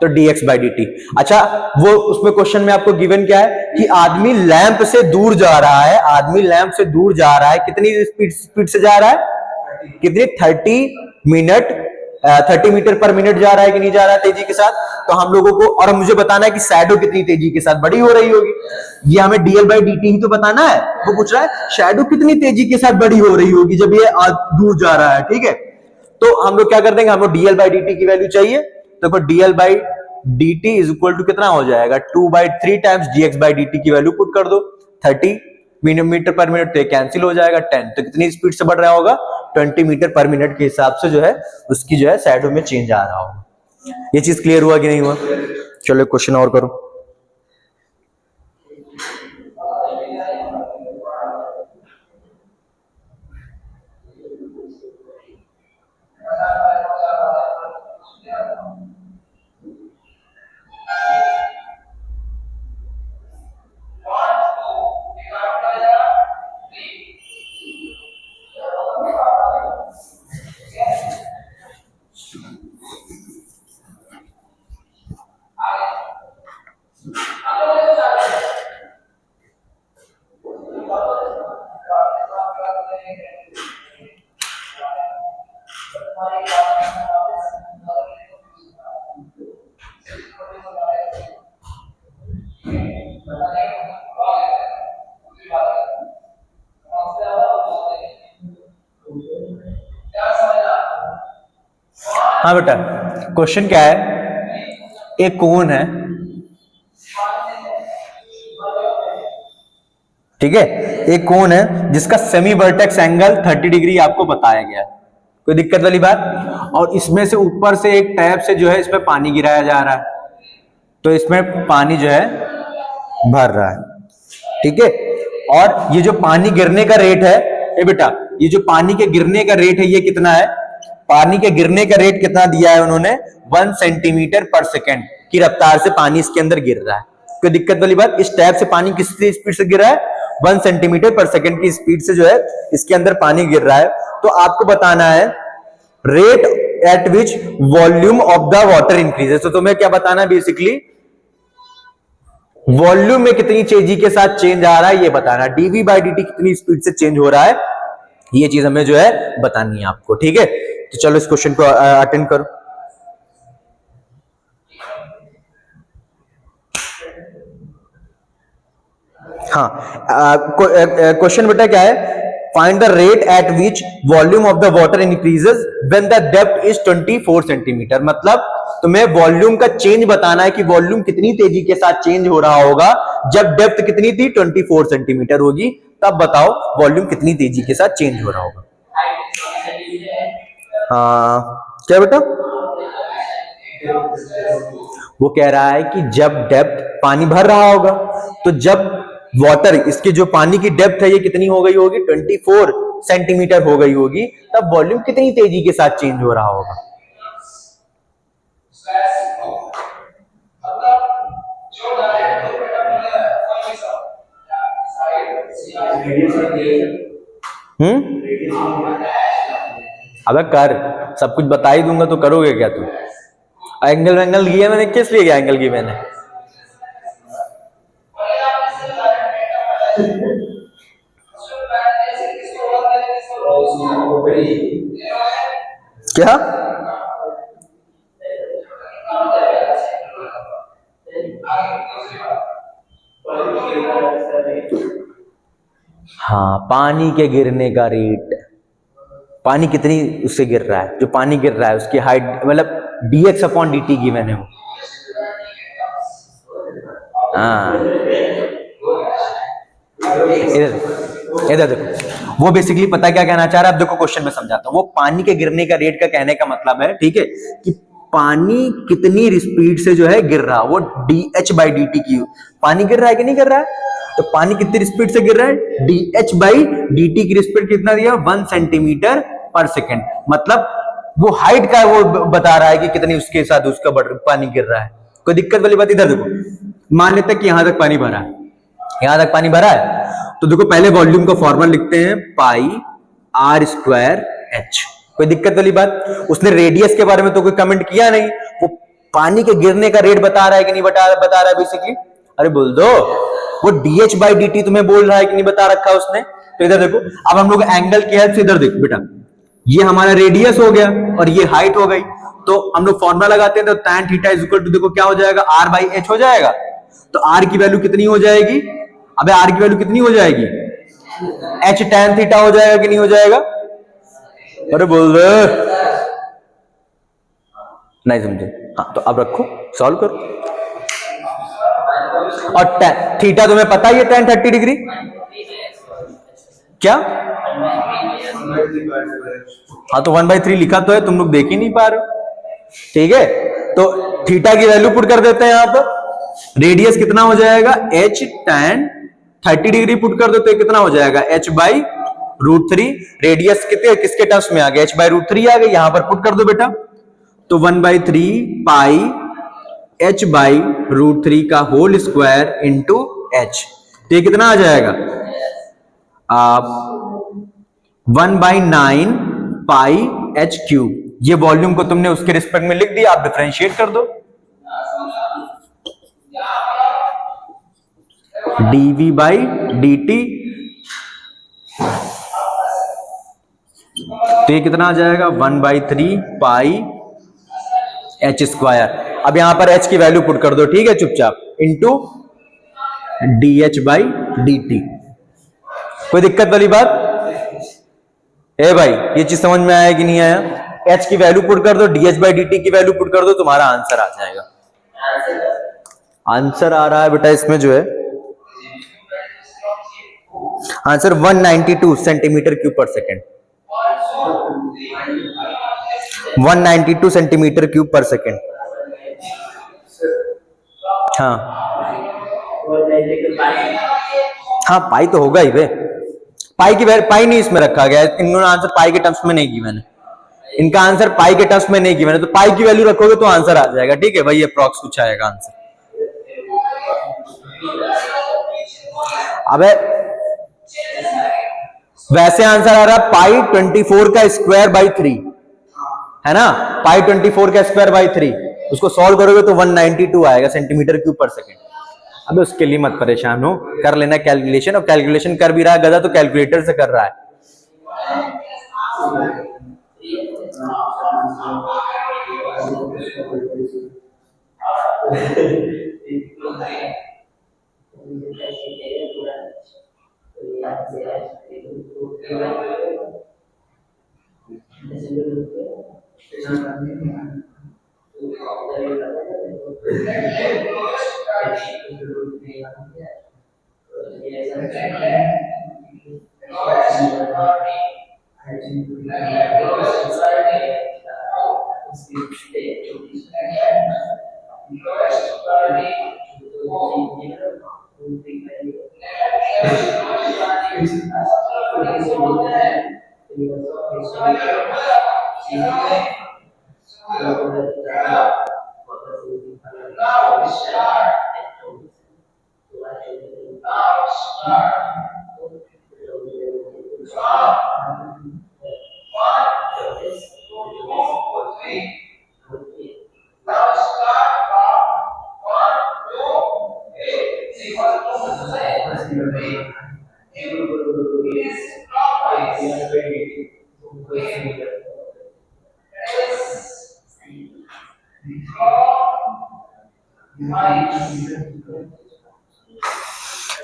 तो dx/dt। अच्छा, वो उसमें क्वेश्चन में आपको गिवन क्या है कि आदमी लैंप से दूर जा रहा है, आदमी लैंप से दूर जा रहा है, कितनी स्पीड से जा रहा है, कितनी 30 मीटर पर मिनट जा रहा है कि नहीं जा रहा है तेजी के साथ। तो हम लोगों को, और मुझे बताना है कि शैडो कितनी तेजी के साथ बड़ी हो रही होगी, ये हमें dl/dt ही तो बताना है। वो पूछ रहा है शैडो कितनी तेजी के साथ बड़ी हो रही होगी जब ये दूर जा रहा है, ठीक है। तो हम लोग क्या कर देंगे, हमको dl/dt की वैल्यू चाहिए, तो dl/dt = कितना हो जाएगा, 2/3 times dx/dt की वैल्यू पुट कर दो, 30 मीटर पर मिनट, तो कैंसिल हो जाएगा, 10। तो कितनी स्पीड से बढ़ रहा होगा, 20 मीटर पर मिनट के हिसाब से जो है उसकी जो है शैडो में चेंज आ रहा होगा। ये चीज क्लियर हुआ कि नहीं हुआ। चलो क्वेश्चन और करो। हाँ बेटा, क्वेश्चन क्या है, एक कोन है, ठीक है, एक कोन है जिसका सेमी वर्टेक्स एंगल 30 डिग्री आपको बताया गया है, कोई दिक्कत वाली बात। और इसमें से ऊपर से एक टैप से जो है इसमें पानी गिराया जा रहा है, तो इसमें पानी जो है भर रहा है, ठीक है। और ये जो पानी गिरने का रेट है, ए बेटा, ये जो पानी के गिरने का रेट है ये कितना है, पानी के गिरने का रेट कितना दिया है उन्होंने, 1 सेंटीमीटर पर सेकेंड की रफ्तार से पानी इसके अंदर गिर रहा है। कोई दिक्कत वाली बात, इस टैप से पानी किस स्पीड से गिर रहा है, 1 सेंटीमीटर पर सेकेंड की स्पीड से जो है इसके अंदर पानी गिर रहा है। तो आपको बताना है rate at which volume of the water increases. तो तुम्हें क्या बताना है, बेसिकली वॉल्यूम में कितनी तेजी के साथ चेंज आ रहा है ये बताना, dv/dt कितनी स्पीड से चेंज हो रहा है, ये चीज हमें जो है बतानी है आपको, ठीक है। तो चलो इस क्वेश्चन को अटेंड करो। हाँ, क्वेश्चन बेटा क्या है, find the rate at which volume of the water increases when the depth is 24 centimetre. मतलब तुम्हें वॉल्यूम का चेंज बताना है कि वॉल्यूम कितनी तेजी के साथ चेंज हो रहा होगा जब डेप्थ कितनी थी, 24 सेंटीमीटर होगी, तब बताओ वॉल्यूम कितनी तेजी के साथ चेंज हो रहा होगा। हाँ क्या बेटा, वो कह रहा है कि जब डेप्थ पानी भर रहा होगा, तो जब वाटर इसके जो पानी की डेप्थ है ये कितनी हो गई होगी, 24 सेंटीमीटर हो गई होगी, तब वॉल्यूम कितनी तेजी के साथ चेंज हो रहा होगा। अबे कर, सब कुछ बता ही दूंगा तो करोगे क्या तुम? एंगल वेंगल किया मैंने, किस लिए गया एंगल की मैंने? क्या? हाँ, पानी के गिरने का रेट, पानी कितनी उससे गिर रहा है, जो पानी गिर रहा है उसकी हाइट, मतलब dx अपॉन dt की मैंने वो। हाँ, इधर इधर देखो, वो बेसिकली पता क्या कहना चाह रहा है, अब देखो क्वेश्चन में समझाता हूँ। वो पानी के गिरने का रेट का कहने का मतलब है, ठीक है, कि पानी कितनी स्पीड से जो है गिर रहा, वो dh बाई dt की, पानी गिर रहा है कि नहीं गिर रहा है, तो पानी कितनी स्पीड से गिर रहा है, dh बाई dt की स्पीड कितना दिया, 1 सेंटीमीटर पर सेकेंड, मतलब वो हाइट का वो बता रहा है कि कितनी उसके साथ उसका पानी गिर रहा है। कोई दिक्कत वाली बात? इधर देखो, मान लेते हैं कि यहां तक पानी भरा है, यहां तक पानी भरा है, तो देखो पहले वॉल्यूम का फॉर्मूला लिखते हैं, पाई आर स्क्वायर एच। कोई दिक्कत वाली बात? उसने रेडियस के बारे में तो कोई कमेंट किया नहीं, वो पानी के गिरने का रेट बता रहा है कि नहीं बता रहा है बेसिकली? अरे बोल दो, वो dh बाई dt तुम्हें बोल रहा है कि नहीं बता रखा उसने? तो इधर देखो, अब हम लोग एंगल की हेल्प से इधर देखो बेटा, ये हमारा रेडियस हो गया और ये हाइट हो गई, तो हम लोग फॉर्मूला लगाते हैं, तो tan theta is equal to, देखो क्या हो जाएगा, r बाई एच हो जाएगा। तो r की वैल्यू कितनी हो जाएगी, अबे r की वैल्यू कितनी हो जाएगी, h tan थीटा हो जाएगा कि नहीं हो जाएगा? अरे बोल दे, नहीं समझे? हाँ तो अब रखो, सॉल्व करो। और थीटा तुम्हें पता ही है, tan 30 डिग्री क्या? हाँ तो 1/3 लिखा तो है, तुम लोग देख ही नहीं पा रहे हो, ठीक है। तो थीटा की वैल्यू पुट कर देते हैं यहां पर, रेडियस कितना हो जाएगा, h tan 30 डिग्री पुट कर देते हैं, कितना हो जाएगा, h बाई √3। रेडियस कितने किसके टर्म्स में आ गया, h बाई √3 आ गया, यहां पर पुट कर दो बेटा, तो 1/3 पाई h बाई √3 का होल स्क्वायर इंटू h, तो ये कितना आ जाएगा, 1/9 पाई h क्यूब। ये वॉल्यूम को तुमने उसके रिस्पेक्ट में लिख दिया, आप डिफरेंशिएट कर दो, dv बाई dt, तो ये कितना आ जाएगा, 1/3 पाई h स्क्वायर। अब यहां पर h की वैल्यू पुट कर दो, ठीक है, चुपचाप, इंटू dh बाई dt। कोई दिक्कत वाली बात? ए भाई, ये चीज समझ में आया कि नहीं आया? h की वैल्यू पुट कर दो, dh बाई dt की वैल्यू पुट कर दो, तुम्हारा आंसर आ जाएगा। आंसर आ रहा है बेटा इसमें जो है, आंसर 192 सेंटीमीटर क्यूब पर सेकेंड, 192 सेंटीमीटर क्यूब पर सेकेंड। हाँ हाँ, पाई तो होगा ही बे, पाई की वैल्यू, पाई नहीं इसमें रखा गया, इन्होंने आंसर पाई के टर्म्स में नहीं की मैंने, इनका आंसर पाई के टर्म्स में नहीं की मैंने, तो पाई की वैल्यू रखोगे तो आंसर आ जाएगा, ठीक है भाई, ये अप्रॉक्स कुछ आएगा आंसर। अबे वैसे आंसर आ रहा है पाई 24 का स्क्वायर बाई 3, है ना, पाई 24 का स्क्वायर बाई 3, उसको सॉल्व करोगे तो 192 आएगा सेंटीमीटर क्यूब पर सेकेंड। अबे उसके लिए मत परेशान हो, कर लेना कैलकुलेशन, और कैलकुलेशन कर भी रहा है गधा तो कैलकुलेटर से कर रहा है।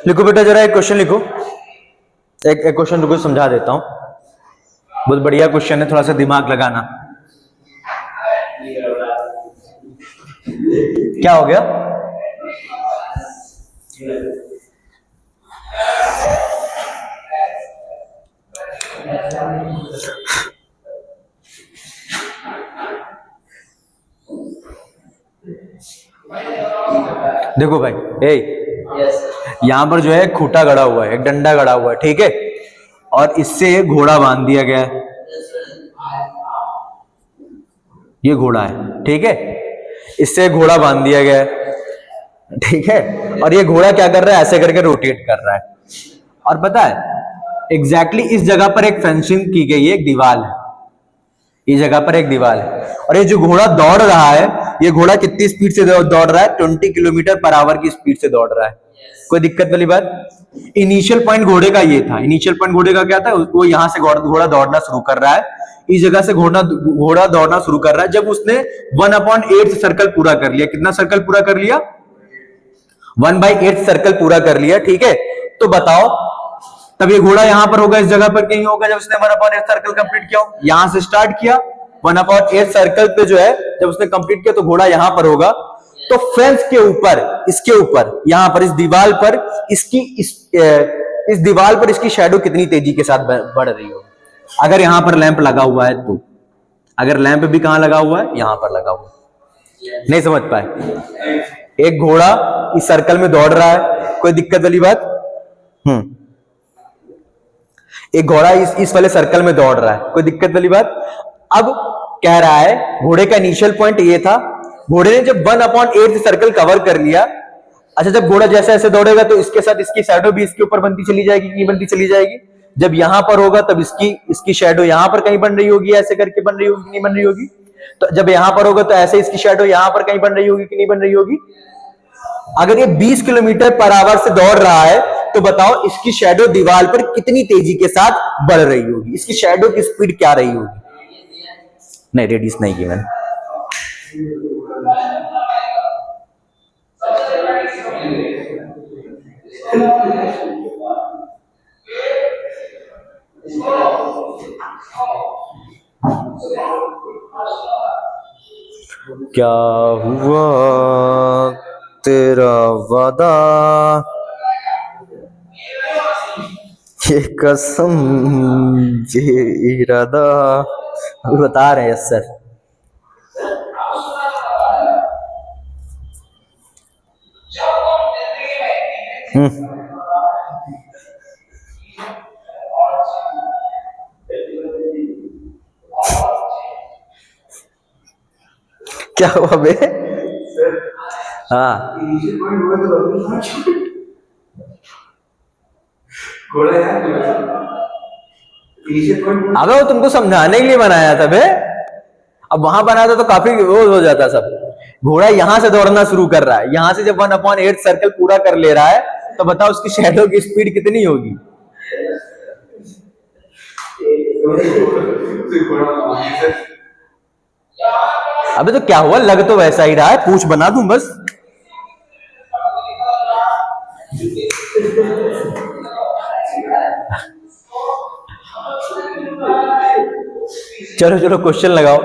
लिखो बेटा जरा एक क्वेश्चन लिखो, एक क्वेश्चन रुको समझा देता हूं, बहुत बढ़िया क्वेश्चन है, थोड़ा सा दिमाग लगाना। क्या हो गया? देखो भाई, यहां पर जो है खूंटा गड़ा हुआ है, एक डंडा गड़ा हुआ है, ठीक है, और इससे घोड़ा बांध दिया गया है। ये घोड़ा है, ठीक है, इससे घोड़ा बांध दिया गया है, ठीक है, और ये घोड़ा क्या कर रहा है, ऐसे करके रोटेट कर रहा है। और पता है एग्जैक्टली इस जगह पर एक फेंसिंग की गई है, एक दीवार है, इस जगह पर एक दीवार है, और ये जो घोड़ा दौड़ रहा है, ये घोड़ा कितनी स्पीड से दौड़ रहा है? 20 किलोमीटर पर आवर की स्पीड से दौड़ रहा है। कोई दिक्कत वाली बात? इनिशियल पॉइंट घोड़े का ये था, इनिशियल पॉइंट घोड़े का क्या था? वो यहां से घोड़ा दौड़ना शुरू कर रहा है, इस जगह से घोड़ा दौड़ना शुरू कर रहा है, जब उसने 1/8 सर्कल पूरा कर लिया। कितना सर्कल पूरा कर लिया? 1/8 सर्कल पूरा कर लिया, ठीक है। तो बताओ तब ये घोड़ा यहां पर होगा, इस जगह पर कहीं होगा, जब उसने 1/8 सर्कल कंप्लीट किया। यहां से स्टार्ट किया 1/8 सर्कल पे जो है, जब उसने कंप्लीट किया तो घोड़ा यहां पर होगा। तो फेंस के ऊपर, इसके ऊपर, यहां पर इस दीवार पर इस दीवार पर इसकी शैडो कितनी तेजी के साथ बढ़ रही होगी? अगर यहां पर लैंप लगा हुआ है तो, अगर लैंप भी कहां लगा हुआ है? यहां पर लगा हुआ है। नहीं समझ पाए? एक घोड़ा इस सर्कल में दौड़ रहा है, कोई दिक्कत वाली बात? एक घोड़ा इस वाले सर्कल में दौड़ रहा है, कोई दिक्कत वाली बात? अब कह रहा है घोड़े का इनिशियल पॉइंट ये था, घोड़े ने जब 1/8 सर्कल कवर कर लिया। अच्छा, जब घोड़ा जैसे ऐसे दौड़ेगा तो इसके साथ इसकी शैडो भी इसके ऊपर बनती चली जाएगी, नहीं बनती चली जाएगी? जब यहां पर होगा तब इसकी शैडो यहां पर कहीं बन रही होगी, ऐसे करके बन रही होगी, नहीं बन रही होगी? तो जब यहां पर होगा तो ऐसे इसकी शैडो यहां पर कहीं बन रही होगी कि नहीं बन रही होगी? अगर ये 20 किलोमीटर पर आवर से दौड़ रहा है तो बताओ इसकी शैडो दीवार पर कितनी तेजी के साथ बढ़ रही होगी? इसकी शैडो की स्पीड क्या रही होगी? नहीं, रेडियस नहीं की मैंने। क्या हुआ तेरा वादा, ये कसम ये इरादा, अभी बता रहे हैं सर। क्या हुआ बे? हाँ, अबे वो तुमको समझाने के लिए बनाया था बे, अब वहां बना था तो काफी वो हो जाता सब। घोड़ा यहां से दौड़ना शुरू कर रहा है, यहां से जब 1/8 सर्कल पूरा कर ले रहा है तो बताओ उसकी शैडो की स्पीड कितनी होगी? अबे तो क्या हुआ, लग तो वैसा ही रहा है, पूछ बना दूं बस। चलो चलो क्वेश्चन लगाओ।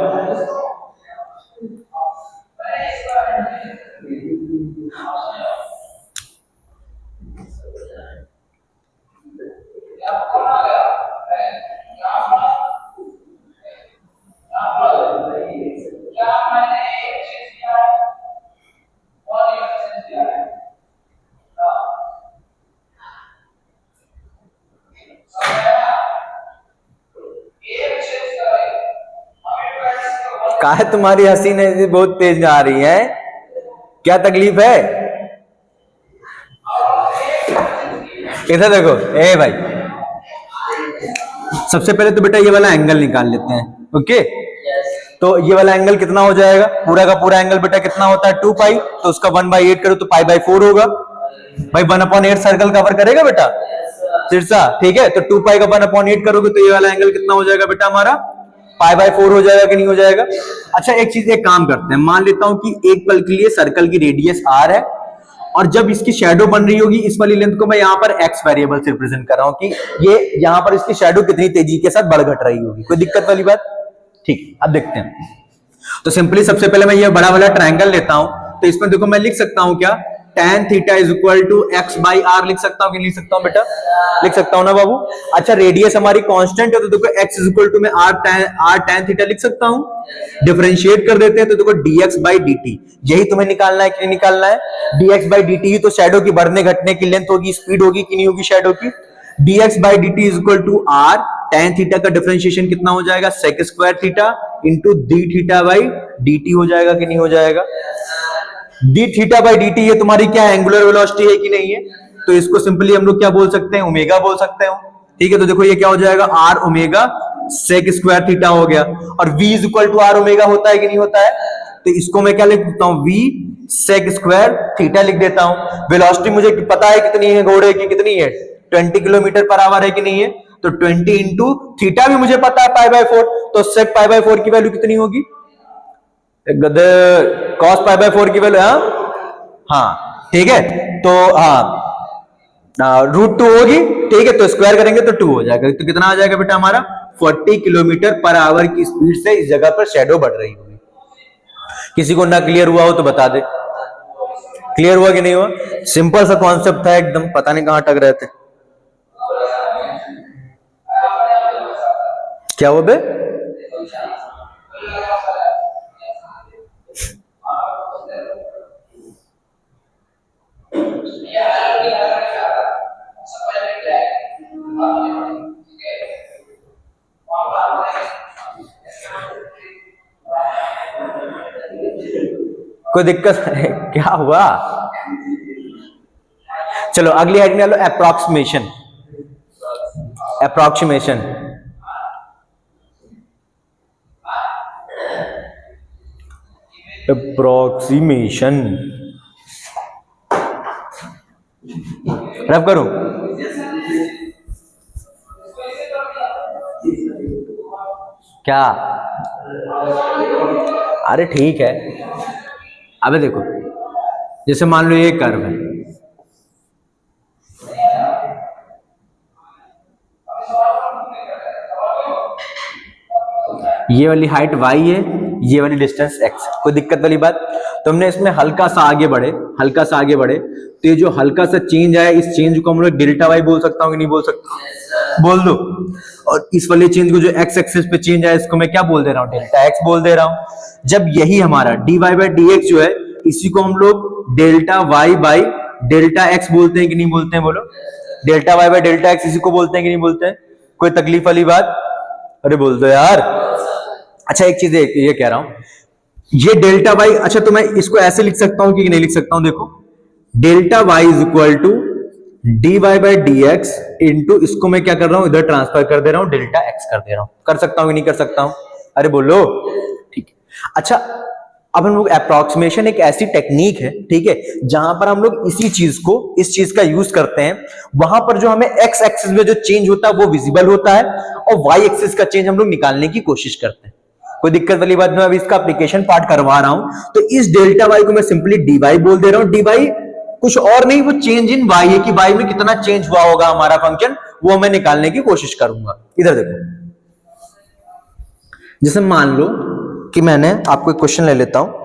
काहे तुम्हारी हंसी ने बहुत तेज आ रही है, क्या तकलीफ है? इधर देखो, ए भाई, सबसे पहले तो बेटा ये वाला एंगल निकाल लेते हैं। ओके, तो ये वाला एंगल कितना हो जाएगा? पूरा का पूरा एंगल बेटा कितना होता है? 2 पाई, तो उसका 1/8 करो तो पाई/4 होगा। भाई 1/8 सर्कल कवर करेगा बेटा सिरसा, ठीक है। तो 2 पाई का 1/8 करोगे तो ये वाला एंगल कितना हो जाएगा बेटा हमारा? पाई/4 हो जाएगा कि नहीं हो जाएगा? अच्छा एक चीज, एक काम करते हैं, मान लेता हूं कि एक पल के लिए सर्कल की रेडियस r है और जब इसकी शैडो बन रही होगी इस वाली लेंथ को मैं यहाँ पर x वेरिएबल से रिप्रेजेंट कर रहा हूं कि ये यहाँ पर इसकी शैडो कितनी तेजी के साथ बढ़ घट रही होगी। कोई दिक्कत वाली बात? ठीक, अब देखते हैं। तो सिंपली सबसे पहले मैं ये बड़ा वाला ट्रायंगल लेता हूं, तो इसमें देखो मैं लिख सकता हूं क्या? tan theta is equal to x/r लिख सकता हूं कि नहीं लिख सकता हूं बेटा? लिख सकता हूं ना बाबू। अच्छा रेडियस हमारी कांस्टेंट है तो देखो x इज इक्वल टू मैं r tan थीटा लिख सकता हूं। डिफरेंशिएट कर देते हैं तो देखो dx/dt, यही तुम्हें निकालना है कि नहीं निकालना है? dx/dt ही तो शैडो की बढ़ने घटने की लेंथ होगी, स्पीड होगी कि नहीं होगी शैडो की? dx/dt is equal to r tan theta का डिफरेंशिएशन कितना हो जाएगा? sec square theta into d theta by dt हो जाएगा कि नहीं हो जाएगा? d थीटा बाई dt ये तुम्हारी क्या एंगुलर वेलोसिटी है कि नहीं है? तो इसको सिंपली हम लोग क्या बोल सकते हैं? ओमेगा बोल सकते हैं, ठीक है। तो देखो ये क्या हो जाएगा? r omega sec square theta हो गया, और v is equal to r omega होता है कि नहीं होता है? तो इसको मैं क्या लिख देता हूं? v सेक स्क्वायर थीटा लिख देता हूं। वेलोसिटी मुझे पता है कितनी है घोड़े की, कितनी है? 20 किलोमीटर पर आवर है कि नहीं है? तो 20 इंटू थीटा भी मुझे पता है पाई/4, तो सेक पाई/4 की वैल्यू कितनी होगी? गधे, कॉस पाई/4 की वैल्यू, हाँ ठीक है, तो √2 होगी, ठीक है। तो स्क्वायर करेंगे तो 2 हो जाएगा, तो कितना आ जाएगा बेटा हमारा? 40 किलोमीटर पर आवर की स्पीड से इस जगह पर शैडो बढ़ रही होगी। किसी को ना क्लियर हुआ हो तो बता दे, क्लियर हुआ कि नहीं हुआ? सिंपल सा कॉन्सेप्ट था एकदम, पता नहीं कहां अटक रहे थे। क्या हुआ बे? कोई दिक्कत है? क्या हुआ? चलो अगली हेडिंग ले लो, अप्रोक्सीमेशन। अप्रोक्सीमेशन, अप्रोक्सीमेशन रफ करूं? क्या? अरे ठीक है, अबे देखो जैसे मान लो ये कर्व है, ये वाली हाइट y है, ये वाली डिस्टेंस x, कोई दिक्कत वाली बात? तो हमने इसमें हल्का सा आगे बढ़े, हल्का सा आगे बढ़े, तो ये जो हल्का सा चेंज आया, इस चेंज को हम लोग डेल्टा y बोल सकता हूँ कि नहीं बोल सकता? बोल दो। और इस वाले चेंज को जो x एक्सिस पे चेंज आया इसको मैं क्या बोल दे रहा हूँ? डेल्टा x बोल दे रहा हूँ। जब यही हमारा dy बाई dx जो है, इसी को हम लोग delta y by delta x बोलते हैं कि नहीं बोलते हैं? बोलो, delta y by delta x इसी को बोलते हैं कि नहीं बोलते हैं? कोई तकलीफ वाली बात? अरे बोल दो यार। अच्छा एक चीज ये कह रहा हूं, ये डेल्टा वाई, अच्छा तो मैं इसको ऐसे लिख सकता हूं कि नहीं लिख सकता हूं? देखो delta y is equal to d y by d x into, इसको मैं क्या कर रहा हूं? इधर ट्रांसफर कर दे रहा हूं, डेल्टा एक्स कर दे रहा हूं। कर सकता हूं कि नहीं कर सकता हूं? अरे बोलो, ठीक है। अच्छा अब हम लोग अप्रोक्सीमेशन एक ऐसी टेक्निक है, ठीक है, जहां पर हम लोग इसी चीज को, इस चीज का यूज करते हैं, वहां पर जो हमें एक्स एक्सिस में जो चेंज होता है वो विजिबल होता है, और वाई एक्सिस का चेंज हम लोग निकालने की कोशिश करते हैं। कोई दिक्कत वाली बात? मैं अभी इसका एप्लीकेशन पार्ट करवा रहा हूं, तो इस डेल्टा वाई को मैं सिंपली डी वाई बोल दे रहा हूं। डी वाई कुछ और नहीं, वो चेंज इन वाई है कि वाई में कितना चेंज हुआ होगा हमारा फंक्शन, वो मैं निकालने की कोशिश करूंगा। इधर देखो, जैसे मान लो कि मैंने आपको एक क्वेश्चन ले लेता हूं,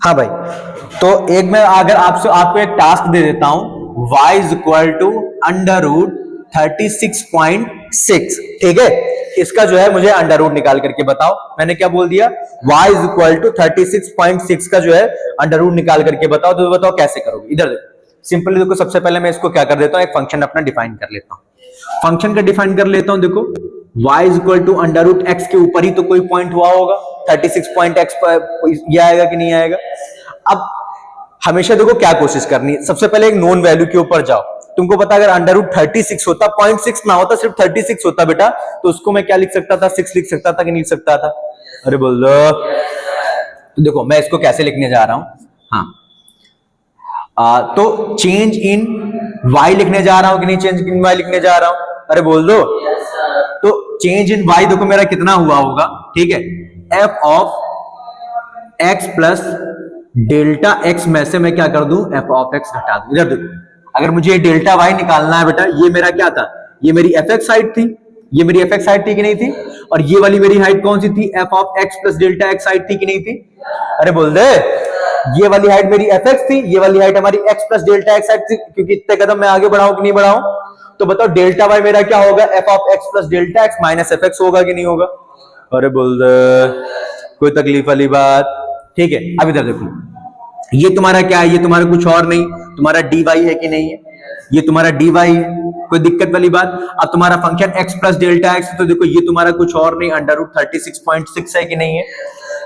हाँ भाई, तो एक मैं अगर आपको एक टास्क दे देता हूं, y is equal to under root 36.6, ठीक है, इसका जो है मुझे अंडर रूट निकाल करके बताओ। मैंने क्या बोल दिया? y इज इक्वल टू 36.6 का जो है अंडर रूट निकाल करके बताओ। तो बताओ कैसे करोगे? इधर देखो, सिंपली देखो, सबसे पहले मैं इसको क्या कर देता हूं, एक फंक्शन अपना डिफाइन कर लेता हूं। फंक्शन का डिफाइन कर लेता हूं। देखो y is equal to under root x के ऊपर ही तो कोई पॉइंट हुआ होगा, 36 पॉइंट एक्स पर ये आएगा कि नहीं आएगा। अब हमेशा देखो क्या कोशिश करनी है, सबसे पहले एक नोन वैल्यू के ऊपर जाओ। तुमको पता अगर अंडर रूट 36 होता, 0.6 ना होता, सिर्फ 36 होता बेटा, तो उसको मैं क्या लिख सकता था, 6 लिख सकता था कि नहीं लिख सकता था। अरे बोल दो। तो देखो मैं इसको कैसे लिखने जा रहा हूं। हाँ, तो चेंज इन y लिखने जा रहा हूं कि नहीं चेंज इन y लिखने जा रहा हूं। अरे बोल दो। तो चेंज इन y देखो मेरा कितना हुआ होगा, ठीक है, f of x plus delta x में से मैं क्या कर दूं, f ऑफ x घटा दूं। इधर देखो, अगर मुझे डेल्टा y निकालना है बेटा, ये मेरा क्या था, ये मेरी fx साइड थी, ये मेरी fx साइड थी कि नहीं थी, और ये वाली मेरी हाइट कौन सी थी, f of x plus delta x side थी कि नहीं थी। अरे बोल दे। ये वाली हाइट मेरी fx थी, ये वाली हाइट हमारी x plus delta x side थी, क्योंकि इतने कदम मैं आगे बढ़ाऊं कि नहीं बढ़ाऊं। तो बताओ डेल्टा y मेरा क्या होगा, f of x plus delta x minus fx होगा कि नहीं होगा। अरे बोल दे, कोई तकलीफ वाली बात, ठीक है। अब इधर देखो, ये तुम्हारा क्या है, ये तुम्हारा कुछ और नहीं, तुम्हारा dy है कि नहीं है, ये तुम्हारा dy है, कोई दिक्कत वाली बात। अब तुम्हारा function x plus delta x, तो देखो ये तुम्हारा कुछ और नहीं, अंडर रूट 36.6 है कि नहीं है,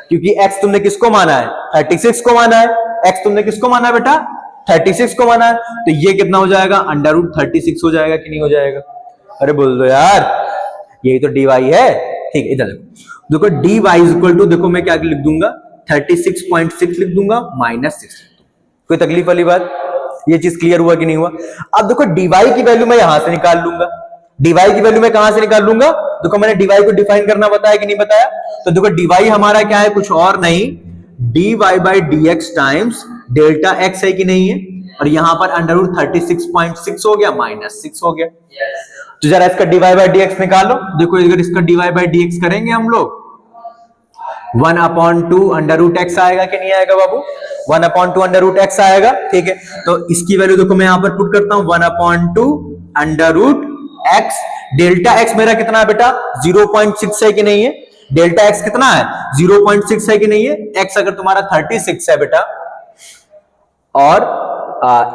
क्योंकि x तुमने किसको माना है, 36 को माना है। x तुमने किसको माना है बेटा, 36 को माना है, तो ये कितना हो जाएगा, अंडर रूट 36 हो जाएगा कि नहीं हो जाएगा। अरे बोल दो यार, यही तो dy है, ठीक है। इधर देखो dy इज इक्वल टू, देखो मैं क्या लिख दूंगा, 36.6 लिख दूंगा माइनस 6। कोई तकलीफ वाली बात, ये चीज क्लियर हुआ कि नहीं हुआ। अब देखो dy की वैल्यू मैं यहां से निकाल लूंगा, dy की वैल्यू मैं कहां से निकाल लूंगा, देखो मैंने dy को डिफाइन करना बताया कि नहीं बताया। तो देखो dy हमारा क्या है, कुछ और नहीं, dy by dx times delta x है कि नहीं है, और यहां पर अंडर रूट 36.6 हो गया माइनस 6 हो गया। तो जरा इसका dy बाई dx निकालो। देखो अगर इसका dy बाई dx करेंगे हम लोग, 1/2 अंडर रूट एक्स आएगा कि नहीं आएगा बाबू, 1/2 अंडर रूट एक्स आएगा, ठीक है। तो इसकी वैल्यू देखो मैं यहां पर पुट करता हूं, 1/2 under root x, delta x मेरा कितना है बेटा, 0.6 है कि नहीं है, डेल्टा एक्स कितना है, 0.6 है कि नहीं है। एक्स अगर तुम्हारा 36 है बेटा, और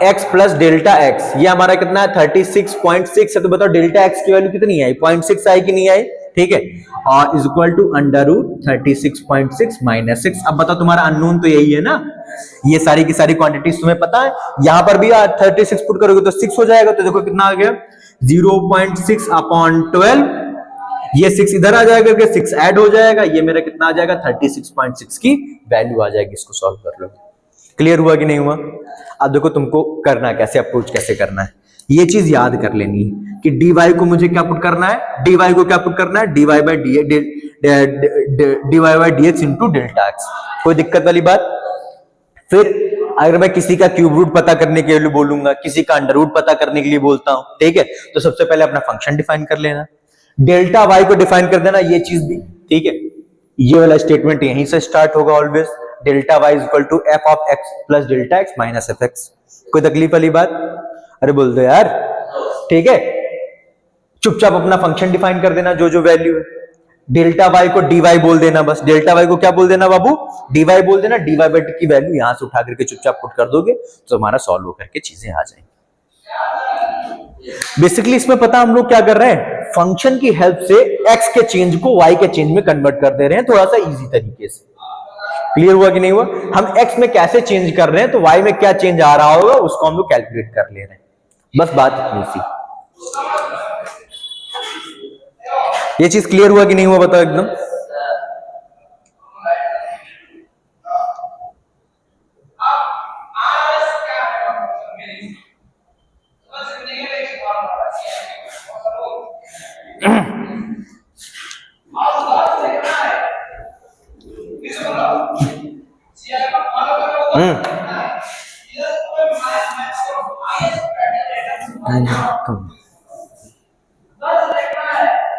एक्स प्लस डेल्टा एक्स ये हमारा कितना है, 36.6 है, तो बताओ डेल्टा एक्स की वैल्यू कितनी आई, 0.6 आई कि नहीं आई, ठीक है, और is equal to under root 36.6 minus 6। अब बताओ तुम्हारा अननोन तो यही है ना, ये सारी की सारी क्वांटिटीज तुम्हें पता है, यहां पर भी 36 पुट करोगे तो 6 हो जाएगा, तो देखो कितना आ गया, 0.6 अपॉन 12, ये 6 इधर आ जाएगा, 6 ऐड हो जाएगा, ये मेरा कितना आ जाएगा, 36.6 की वैल्यू आ जाएगी। इसको सॉल्व कर लो। क्लियर हुआ कि नहीं हुआ। अब देखो तुमको करना कैसे, अप्रोच कैसे करना है, ये चीज याद कर लेनी है कि dy को मुझे क्या पुट करना है, dy को क्या पुट करना है, dy by dx into delta x. कोई दिक्कत वाली बात। फिर अगर मैं किसी का क्यूब रूट पता करने के लिए बोलूंगा, किसी का अंडर रूट पता करने के लिए बोलता हूं, ठीक है, तो सबसे पहले अपना फंक्शन डिफाइन कर लेना, डेल्टा y को डिफाइन कर देना, ये चीज भी, ठीक है। ये वाला स्टेटमेंट यहीं से स्टार्ट होगा always, delta y is equal to f of x plus delta x minus fx। कोई तकलीफ वाली बात। अरे बोल दो यार, ठीक है। चुपचाप अपना फंक्शन डिफाइन कर देना, जो जो वैल्यू है, डेल्टा y को dy बोल देना, बस डेल्टा y को क्या बोल देना बाबू, dy बोल देना, dy बाई की वैल्यू यहां से उठा करके चुपचाप पुट कर दोगे तो हमारा सॉल्व होकर के चीजें आ जाएंगी। बेसिकली इसमें पता हम लोग क्या कर रहे हैं, फंक्शन की हेल्प से x के चेंज को y के चेंज में कन्वर्ट कर दे रहे हैं, थोड़ा सा इजी तरीके से। क्लियर हुआ कि नहीं हुआ। हम x में कैसे चेंज कर रहे हैं तो y में क्या चेंज आ रहा होगा उसको हम लोग कैलकुलेट कर ले रहे हैं, बस बात इतनी सी। ये चीज क्लियर हुआ कि नहीं हुआ, बताओ एकदम।